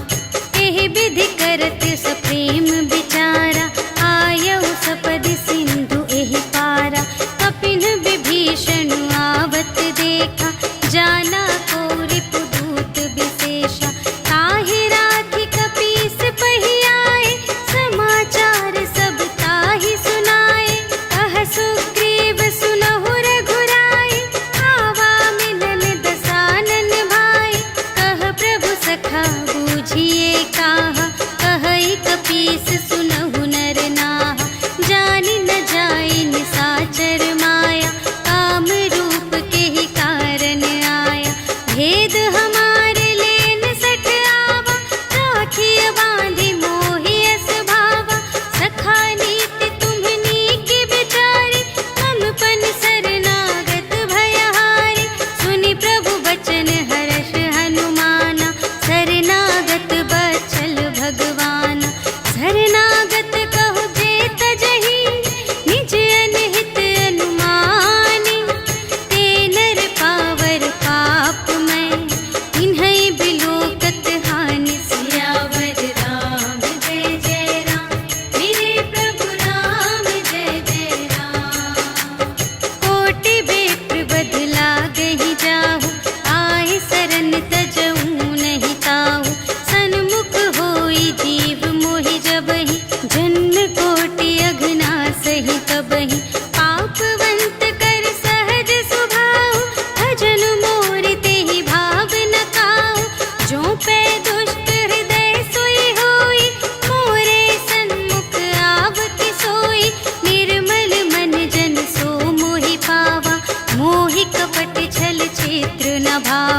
Speaker 1: एहि विधि करत सप्रेम विचारा, आयउ सपदि सिंधु एहि पारा। कपिन विभीषण आवत देखा, जाना को रिपुदूत विशेषा। ताहि राखि कपीस पहियाए, समाचार सब ताहि सुनाए। कह सुग्रीव सुनहु रघुराई, आवा मिलन दसानन भाई। कह प्रभु सखा बूझिए काहा, कहई कपीस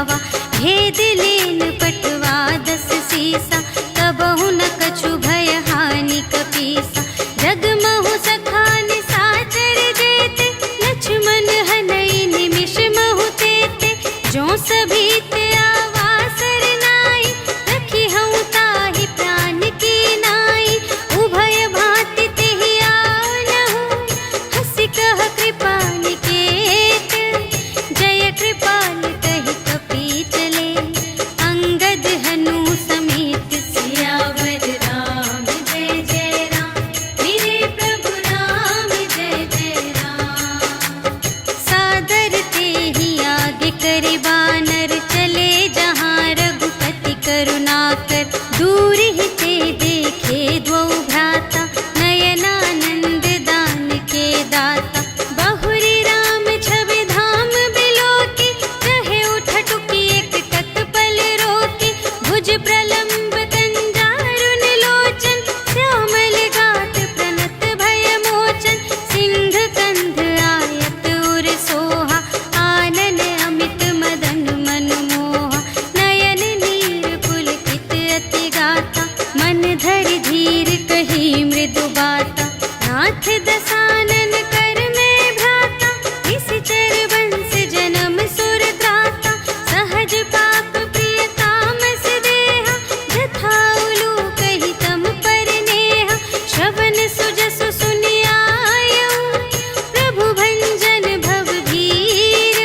Speaker 1: पावा। भेद लेन पटवा 10 सीसा, कबहु न कछु भय हानि कपीसा। जगमहु सखान साचर जेते, लक्ष्मण हनई निमिष महु तेते। जो सभी ते आवासर नाई, रखी हूँ ताहि प्राण की नाई। उभय भांति तेहि आनहु, हंसि कह कृपा निकेत। जय कृपाल कहि कपि चले, अंगद हनु समेत। सियावर राम जय जय राम, मेरे प्रभु राम जय जय राम। सादर तेहि आगे करि बानर, चले जहाँ रघुपति करुणाकर। दूर ही ते देखे द्वौ भ्राता, नयनानंद दान के दाता। बहुरी राम छवि धाम बिलोके, रहे उठ टुकी एक तत्पल रोके। भुज प्रलंब कंजारुन लोचन, श्यामल गात प्रणत भय मोचन। सिंध कंध आयत उर सोहा, आनन अमित मदन मनमोहा। नयन नीर पुलकित अति गाता, मन धरि धीर कही मृदु बाता। नाथ दसानन कर में भ्राता, निश्चर वंश जन्म सुर त्राता। सहज पाप प्रिय तामस देहा, जथा उलूक ही तम पर नेहा। श्रवण सुजसु सुनियायऊ, प्रभु भंजन भव भीर।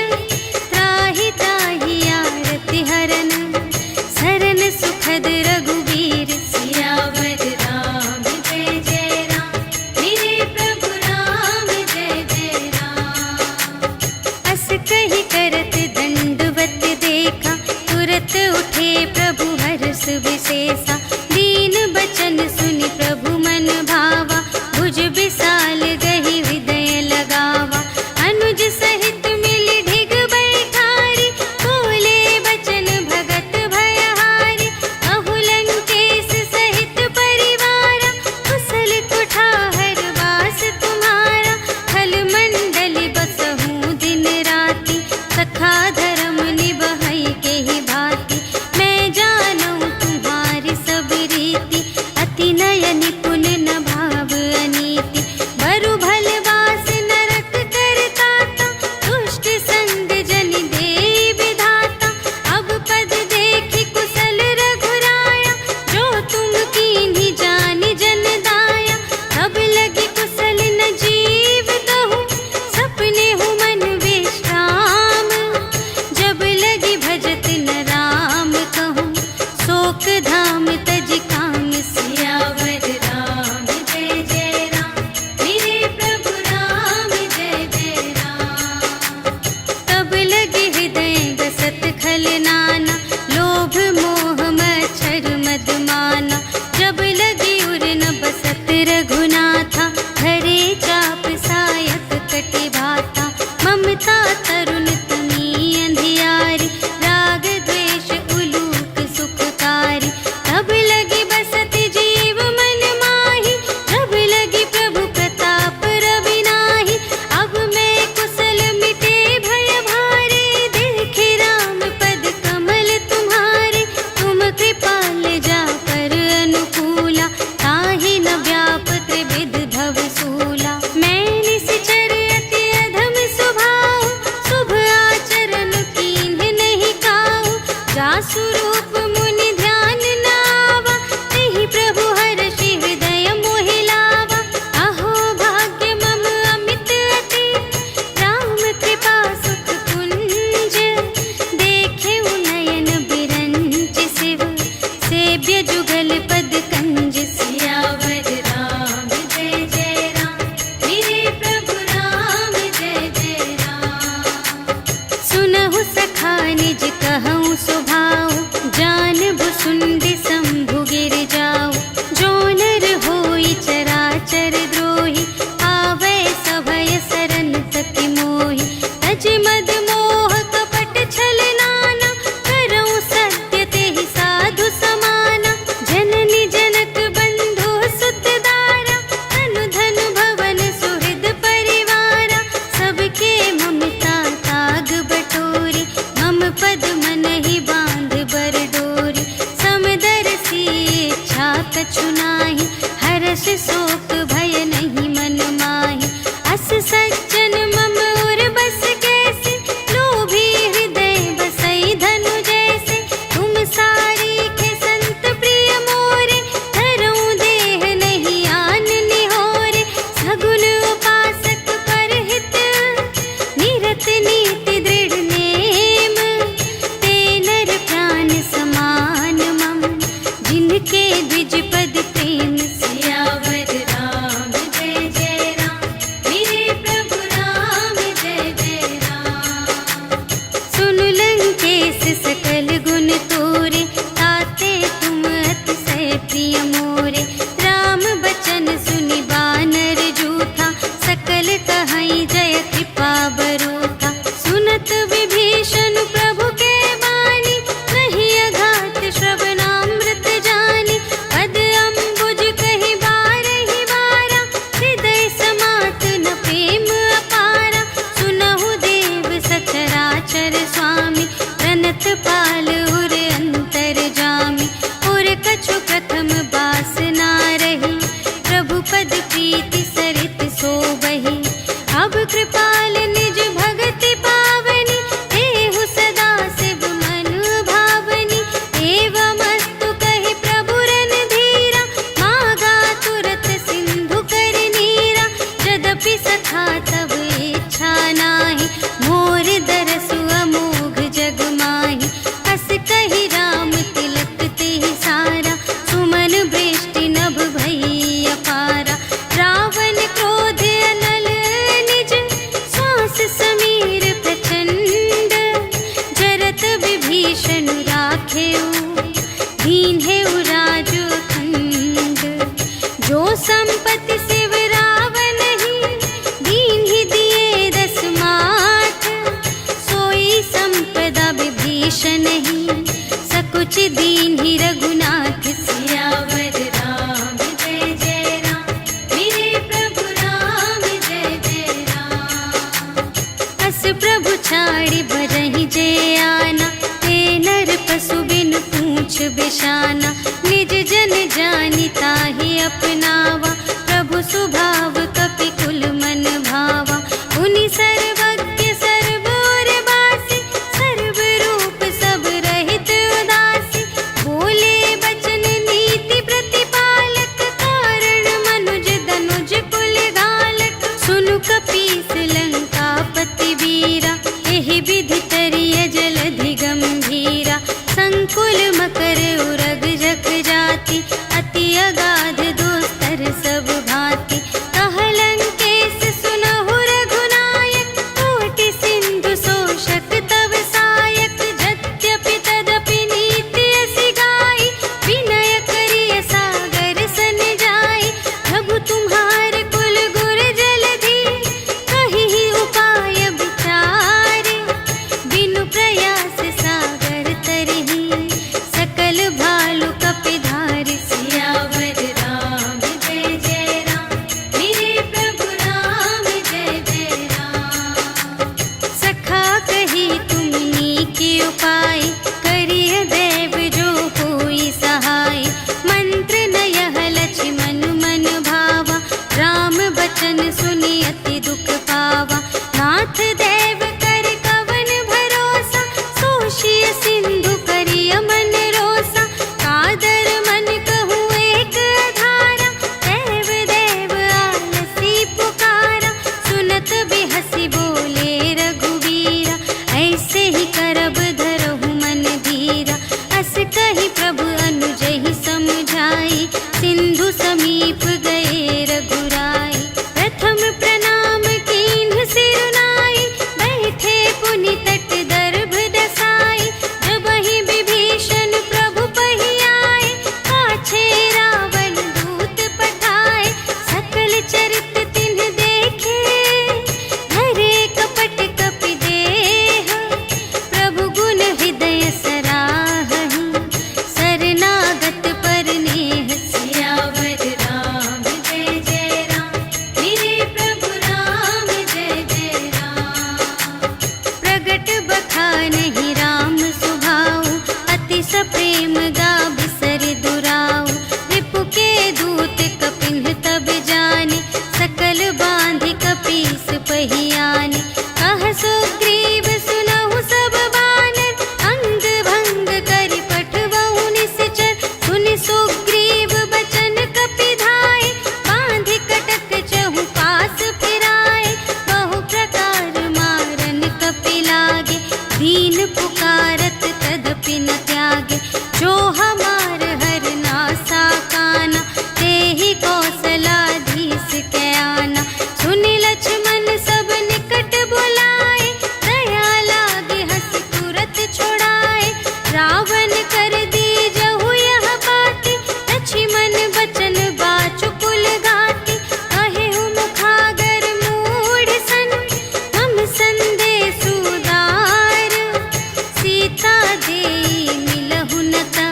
Speaker 1: त्राहि ताहि आरति हरन, सरन सुखद रघुबीर। सियावर राम जय जय राम, मेरे प्रभु राम जय जय राम। अस कहि करत दंडवत देखा, तुरत उठे प्रभु हर्ष विशेषा। दीन बचन सुनि प्रभु मन भावा, भुज विशाल गहि हृदय लगावा। अनुज सहित मिलि ढिग बैठारी, बोले बचन भगत भयहारी। अहु लंकेश सहित परिवारा, कुशल कुठार वास तुम्हारा। खल मंडल बसहु दिन राति, सखा धर्म निबहै केहि भांति। मैं जानूं तुम्हारी सब रीति, अति नय निपुण न भाव अनीति। बरु भल वास नरक करताता, दुष्ट संग जन देई विधाता। अब पद देखि कुशल रघुराया, जो तुम कीन्ही जानि जन दाया। तब लगी कुशल न जीव कहूँ, सपने हूँ मन विश्राम। जब लगी भजत न राम कहूँ, शोक धाम तज काम। सियावर राम जय जय राम, मेरे प्रभु राम जय जय राम। तब लगे हृदय गसत खल नाना, लोभ मोह मच्छर मद माना। जब लगी उर न बसत रघुनाथा, धरे चाप सायक कटि भाता। ममता तरुण तनी अंधियारी, राग द्वेष उलूक सुखकारी। तब लगी बसत जीव मन माही, जब लगी प्रभु प्रताप रवि नाही। अब मैं कुशल मिटे भय भारे, देखे राम पद कमल तुम्हारे। तुम कृपाल जा पर अनुकूला, ताहि न व्यापत विध भव सूला। मैं निश्चर अति अधम स्वभाव, शुभ आचरण कीन्ह नहीं काहू। जासु रूप मुनि ध्यान न आवा, तेहि प्रभु हर्षि हृदय मोहि लावा। अहो भाग्य मम अमित अति, राम कृपा सुख कुंज। देखे नयन बिरंच शिव, सेव्य जुगल पद कंज। सियावर राम जय जय राम, मेरे प्रभु राम जय जय राम। सुनहु सखा निज कहूँ सुभाऊ, हर्ष शोक भय नहीं मन माहि। अस सज्जन मम उर बस कैसे, लोभी हृदय बसई धनु जैसे। तुम सारीखे संत प्रिय मोरे, धरऊं देह नहीं आन निहोरे। सगुन उपासक परहित, निरत नीति दृढ़ नेम। ते नर प्राण समान मम, जिनके द्विज पद प्रेम। सियावर राम जय जय राम, मेरे प्रभु राम जय जय राम। सुन लंकेश सकल गुण तोरे, ताते तुम अतिशय प्रिय मोरे। राम बचन सुनि बानर जूथा, सकल कहई जय कृपा बरूथा। सुनत विभीषण प्रभु के बानी, नहीं अघात श्रवणामृत जानी। पद अम्बुज कहि बारहि बारा, हृदय समात न प्रेम अपारा। सुनहु देव सचराचर स्वामी, प्रणत पाल उर अंतर जामी। उर कछु प्रथम बासना रही, प्रभु पद प्रीति सरित सोबहि। अब कृपाल निज भगति पावनी, देहु सदा शिव मन भावनी। एवमस्तु कहि प्रभु रणधीरा, मागा तुरत सिंधु कर नीरा। यद्यपि सखा तब इच्छा नाही, मोर दरसु अमोघ जग माहि। अस कहि राम तिलक तेहि सारा, सुमन वृष्टि नभ भई अपारा। रावण क्रोध अनल निज, श्वास समीर प्रचंड। जरत विभीषण राखेउ, दीन्हेउ राजु खंड। जो संपत्ति शिव रावण ही, दीन्हि दिए दस माठ। सोई संपदा विभीषण ही, सकुच दीन्हि रघुनाथ। सियावर राम जय जय राम, मेरे प्रभु राम जय जय राम। अस प्रभु छाड़ि भरहि जे आना, ते नर पशु बिन पूछ बिशाना। निज जन जानि ताहि अपनावा, प्रभु सुभाव कपि कुल मन भावा। उनि सर्वज्ञ सर्व और बासी, सर्व रूप सब रहित उदासी। बोले बचन नीति प्रतिपालक, कारण मनुज दनुज कुल घालक। सुनु कपीस लंकापति वीरा, एहि विधि तरिय जलधि गंभीरा। संकुल मकर उरग जख जाति, अति अगाध दोस्तर सब भांति। कह लंकेश सुनहु रघुनायक, कोटि सिंधु शोषक तव सायक। यद्यपि तदपि नीति असि गाई, विनय करिय सागर सन जाई। प्रभु तुम्हार कुल गुर जलधि, कहिहि उपाय विचारे। बिनु प्रयास सागर तरहि, सकल भालु मिलहु नता,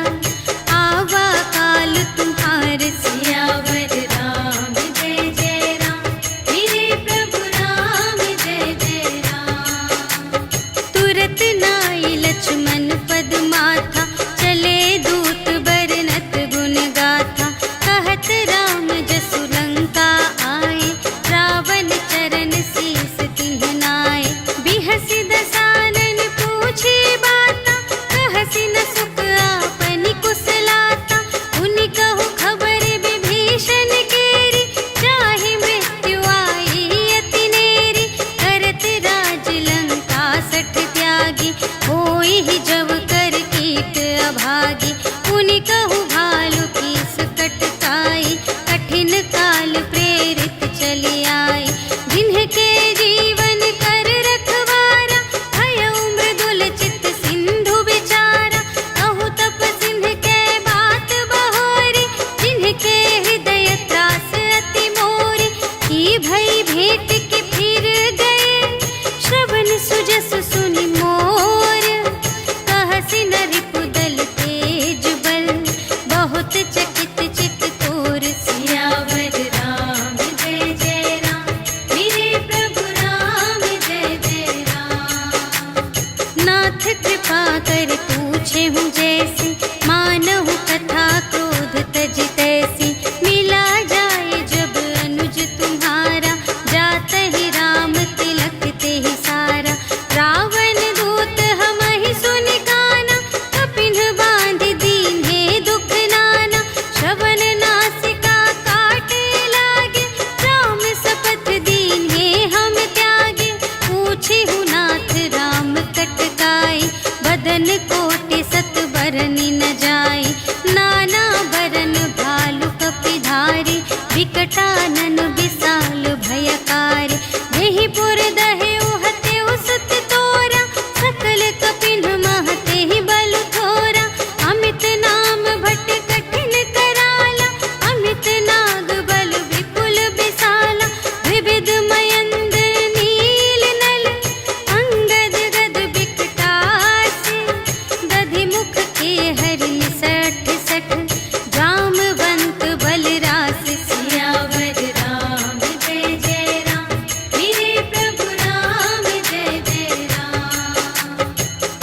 Speaker 1: आवा काल तुम्हार
Speaker 2: सियावर राम जय जय राम, मेरे प्रभु राम जय जय राम।
Speaker 1: तुरत नाई लक्ष्मण पद माथा, चले दूत बरनत गुण गाथा, कहत राम जसु लंका आए, रावण चरण शीस तिन्ह नाए। बिहसि दसानन पूछे बाता, कहसि न सुख आपनि कुशलाता, उनि कहु खबर विभीषण केरी, चाहे मृत्यु आई अति नेरी। करत राज लंका सठ त्यागी, होई ही जब कर कीट अभागी। उनि कहु भालु की सकट काई, कठिन काल प्रेरित चली आई। जिन्हके जीवन कर रखवारा, भयउ मृदुल चित सिंधु विचारा। कहु तप सिंध के बात बहोरी, जिन्हके हृदय त्रास अति मोरी। की भई भेंट के फिर गए, श्रवण सुजस सुनि मोर। कहसि न रिपुदल तेज बल, बहुत चकित चित तोर।
Speaker 2: सियावर राम जय जय राम, मेरे प्रभु राम जय जय राम।
Speaker 1: नाथ कृपा कर पूछे हूँ जैसी, मानहु कथा क्रोध तज तैसी। मिला जाए जब अनुज तुम्हारा, जात ही राम तिलक ते ही सारा। रावण दूत हमहि सुनि काना, कपिन बांध दीन्हे दुख नाना। श्रवण नासिका काटे लागे, राम शपथ दीन्हे हम त्यागे। पूछे हूँ नाथ राम कटकाई, बदन कोटि सत बरनि न जाई। नाना बरन भालु कपिधारी, विकटानन विशाल भयकारी। देहि पुर दहेउ हतेउ सुत तोरा, सकल कपिन महते ही बल थोरा। अमित नाम भट कठिन कराला, अमित नाग बल विपुल विशाला। विविध मयंद्र नील नल, अंगद गद विकटासी। दधि मुख के हरि सठ सठ, जामवंत बलरास।
Speaker 2: सियावर राम जय जय राम, मेरे प्रभु राम जय जय राम।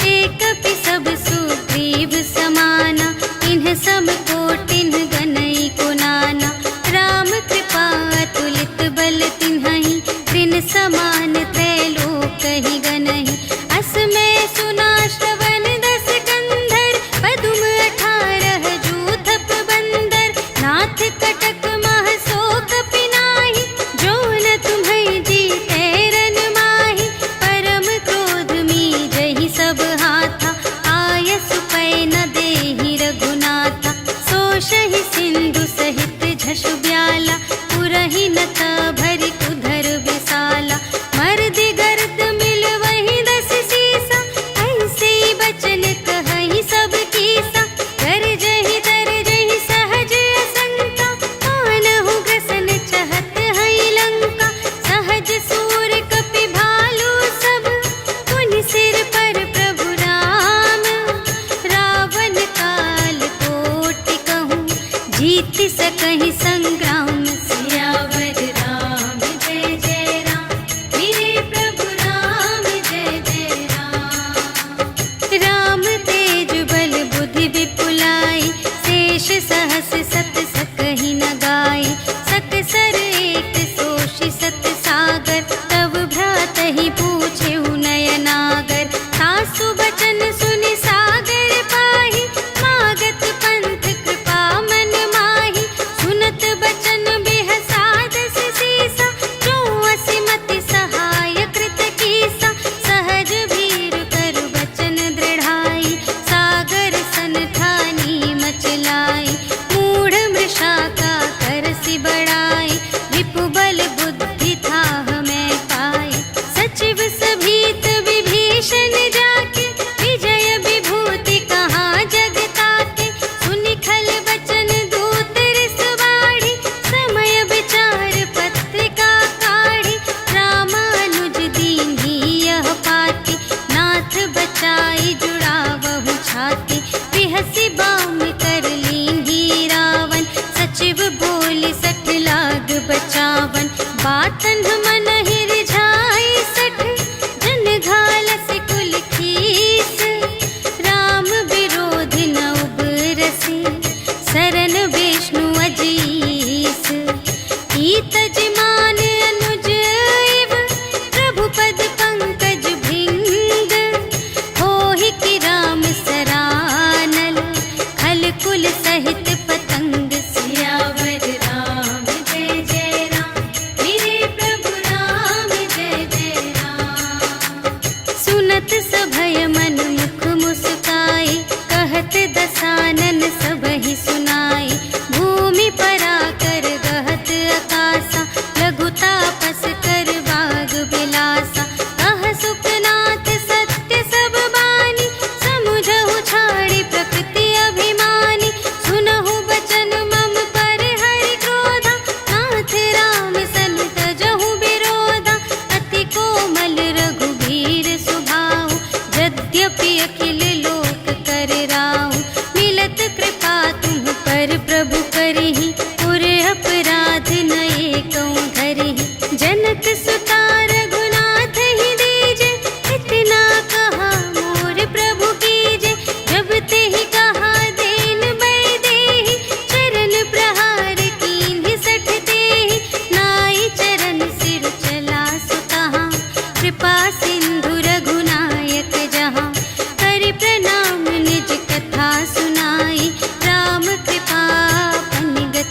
Speaker 1: एक पि सब सुग्रीव समाना, इन्ह सम कोटिन गनई को नाना। राम कृपा अतुलित बल तिन्हहि, त्रिन समान त्रैलोक ही गनहि। अस में सुना श्रवण दस कंधर, पदुम 18 जूथप बंदर। नाथ कटक मह शोक पिनाहि, जो न तुम्है जीते रन माहि। परम क्रोध मीजहि सब हाथा, आयसु पै न देहि रघुनाथा। सोषहि सिंधु सहित झसु ब्याला, पुरहि न भरि उधर विशाला। मर्दि गर्द मिल वही दस सीसा, ऐसे बचन कहहि सब कीसा। गरजहि तरजहि सहज असंका, मानहु ग्रसन चहत हई लंका। सहज सूर कपि भालु सब, पुनि सिर पर प्रभु राम। रावण काल कोटि कहूँ, जीत सकहि संग्राम।
Speaker 2: सियावर राम जय जय राम, मेरे प्रभु राम जय जय राम।
Speaker 1: राम तेज बल बुद्धि विपुलाई, शेष सहस सत सकहि न गाई। सकसर एक सोषि सत सागर, तब भ्रातहि पूछेहु नयनागर। सासु बचन सुनि सागर पाहि, मागत पंथ कृपा मन माहि। सुन के बिहसी बाम कर लीन ही रावण सचिव बोली 60 लाग बचावन बातन मन हिर झाई 60 जन घालस कुल खीस राम विरोध न उबरसी शरण विष्णु अजीस ईतज मान अनुज इव प्रभु पद पंकज भृंग होहि कि राम सरानल खल कुल सहित पतंग
Speaker 2: सियावर राम जय जय राम मेरे प्रभु राम जय जय राम
Speaker 1: सुनत सभय मन मुख मुस्काई कहत दसानन सबहि सुनाई भूमि परा कर गहत आकासा लघु तापस कर बाग बिलासा कह सुखनाथ सत्य सब बानी समुझहु छाड़ी प्रकृति अभिमानी सुनहु बचन मम पर हरि क्रोधा नाथ राम सन तजहु विरोधा अति कोमल रघुबीर सुभाऊ यद्यपि अखिल लोक कर राहु मिलत कृपा तुम पर प्रभु करहि पुर अपराध नये कऊँ धरहि जनत सुता रघुनाथ ही दीजे इतना कहा मोर प्रभु कीजे जब ते ही कहा देन बै देहि चरण प्रहार कीन्हि 60 तेहि नाई चरण सिर चला सुतहा कृपा सिंधु रघुनायक जहाँ करि प्रणाम निज कथा सुनाई राम कृपा पनिगत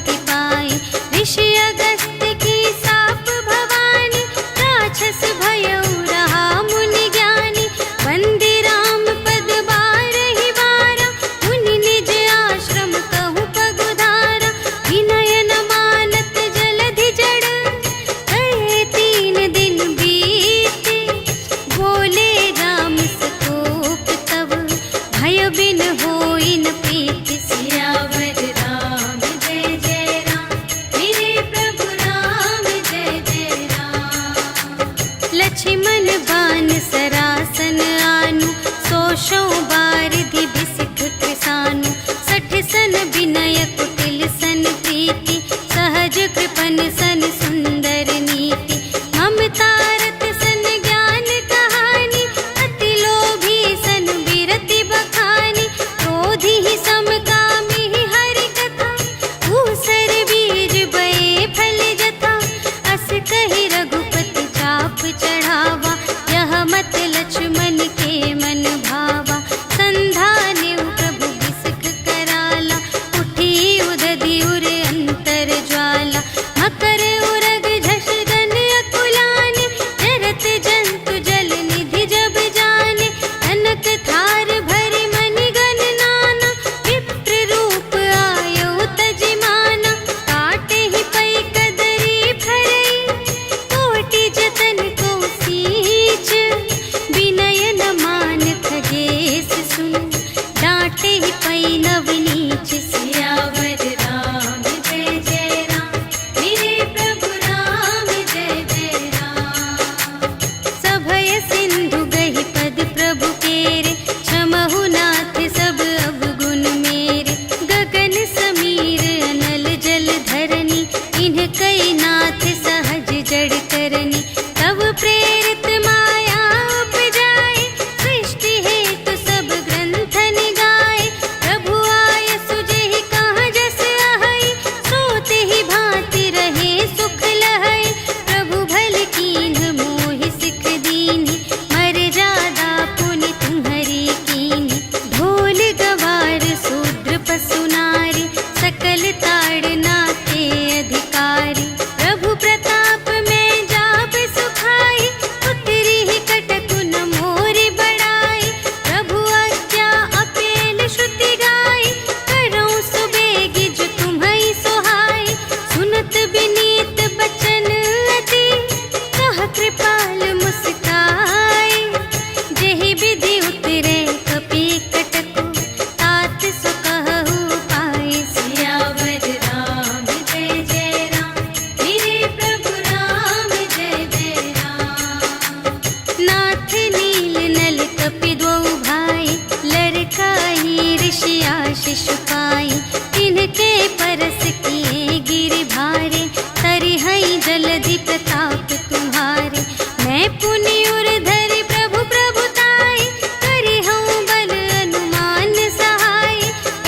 Speaker 1: आशीष पाई, तिनके परस किए गिर भारे, तरिहई जलधि प्रताप तुम्हारे। मैं पुनि उर्धर प्रभु प्रभुताई, करिहऊँ बल अनुमान सहाय।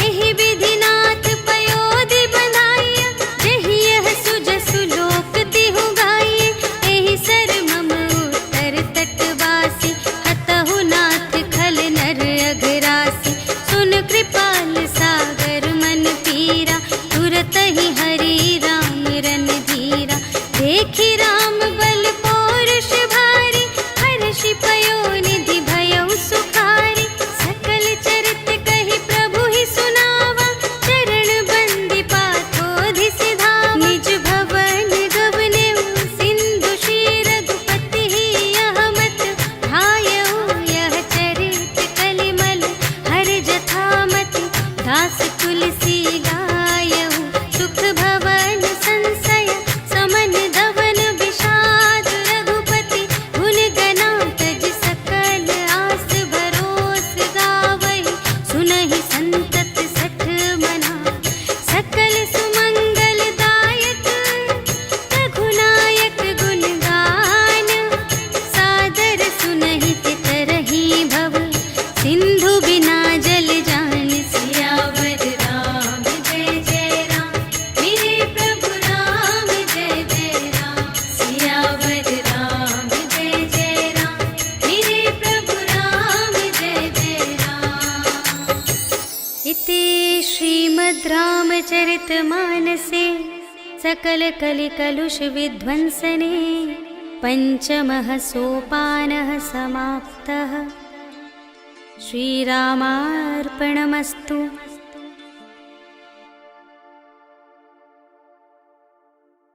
Speaker 1: एहि विधिनाथ पयोधि बंधाइया, जेहि यह सुजसु लोक तिहु गाइए। एहि सर मम उत्तर तटवासी, हतहु नाथ खल नर अघरासी। सुन कृपाल सागर मन पीरा, तुरत ही हरि राम रन धीरा। देखि राम बल पौरुष भारी, हर्षि पयोनिधि भयउ सुखारी। सकल चरित कहि प्रभु ही सुनावा, चरण बंदी पाथोधि सिधावा। निज भवन गवनेउ सिंधु श्री रघुपति ही, यह मत ढायऊ यह चरित कलिमल हर जथामति। दास तुलसी गायऊ सुख भवन संशय, समन धवन विषाद रघुपति। भुल गना तज सकल आस भरोस गावई, सुनहि संतत सठ मना। सकल सुमंगल दायक रघुनायक गुण गान, सादर सुनहि तितरहि भव, सिंधु बिना जल जान।
Speaker 2: सियावर राम जय जय राम, मेरे प्रभु राम जय जय राम। सियावर राम जय जय राम, मेरे प्रभु राम जय जय राम।
Speaker 1: इति श्रीमद् रामचरितमानसे सकल कलिकलुष विध्वंसने, पंचमः सोपानः समाप्तः। श्रीरामार्पणमस्तु।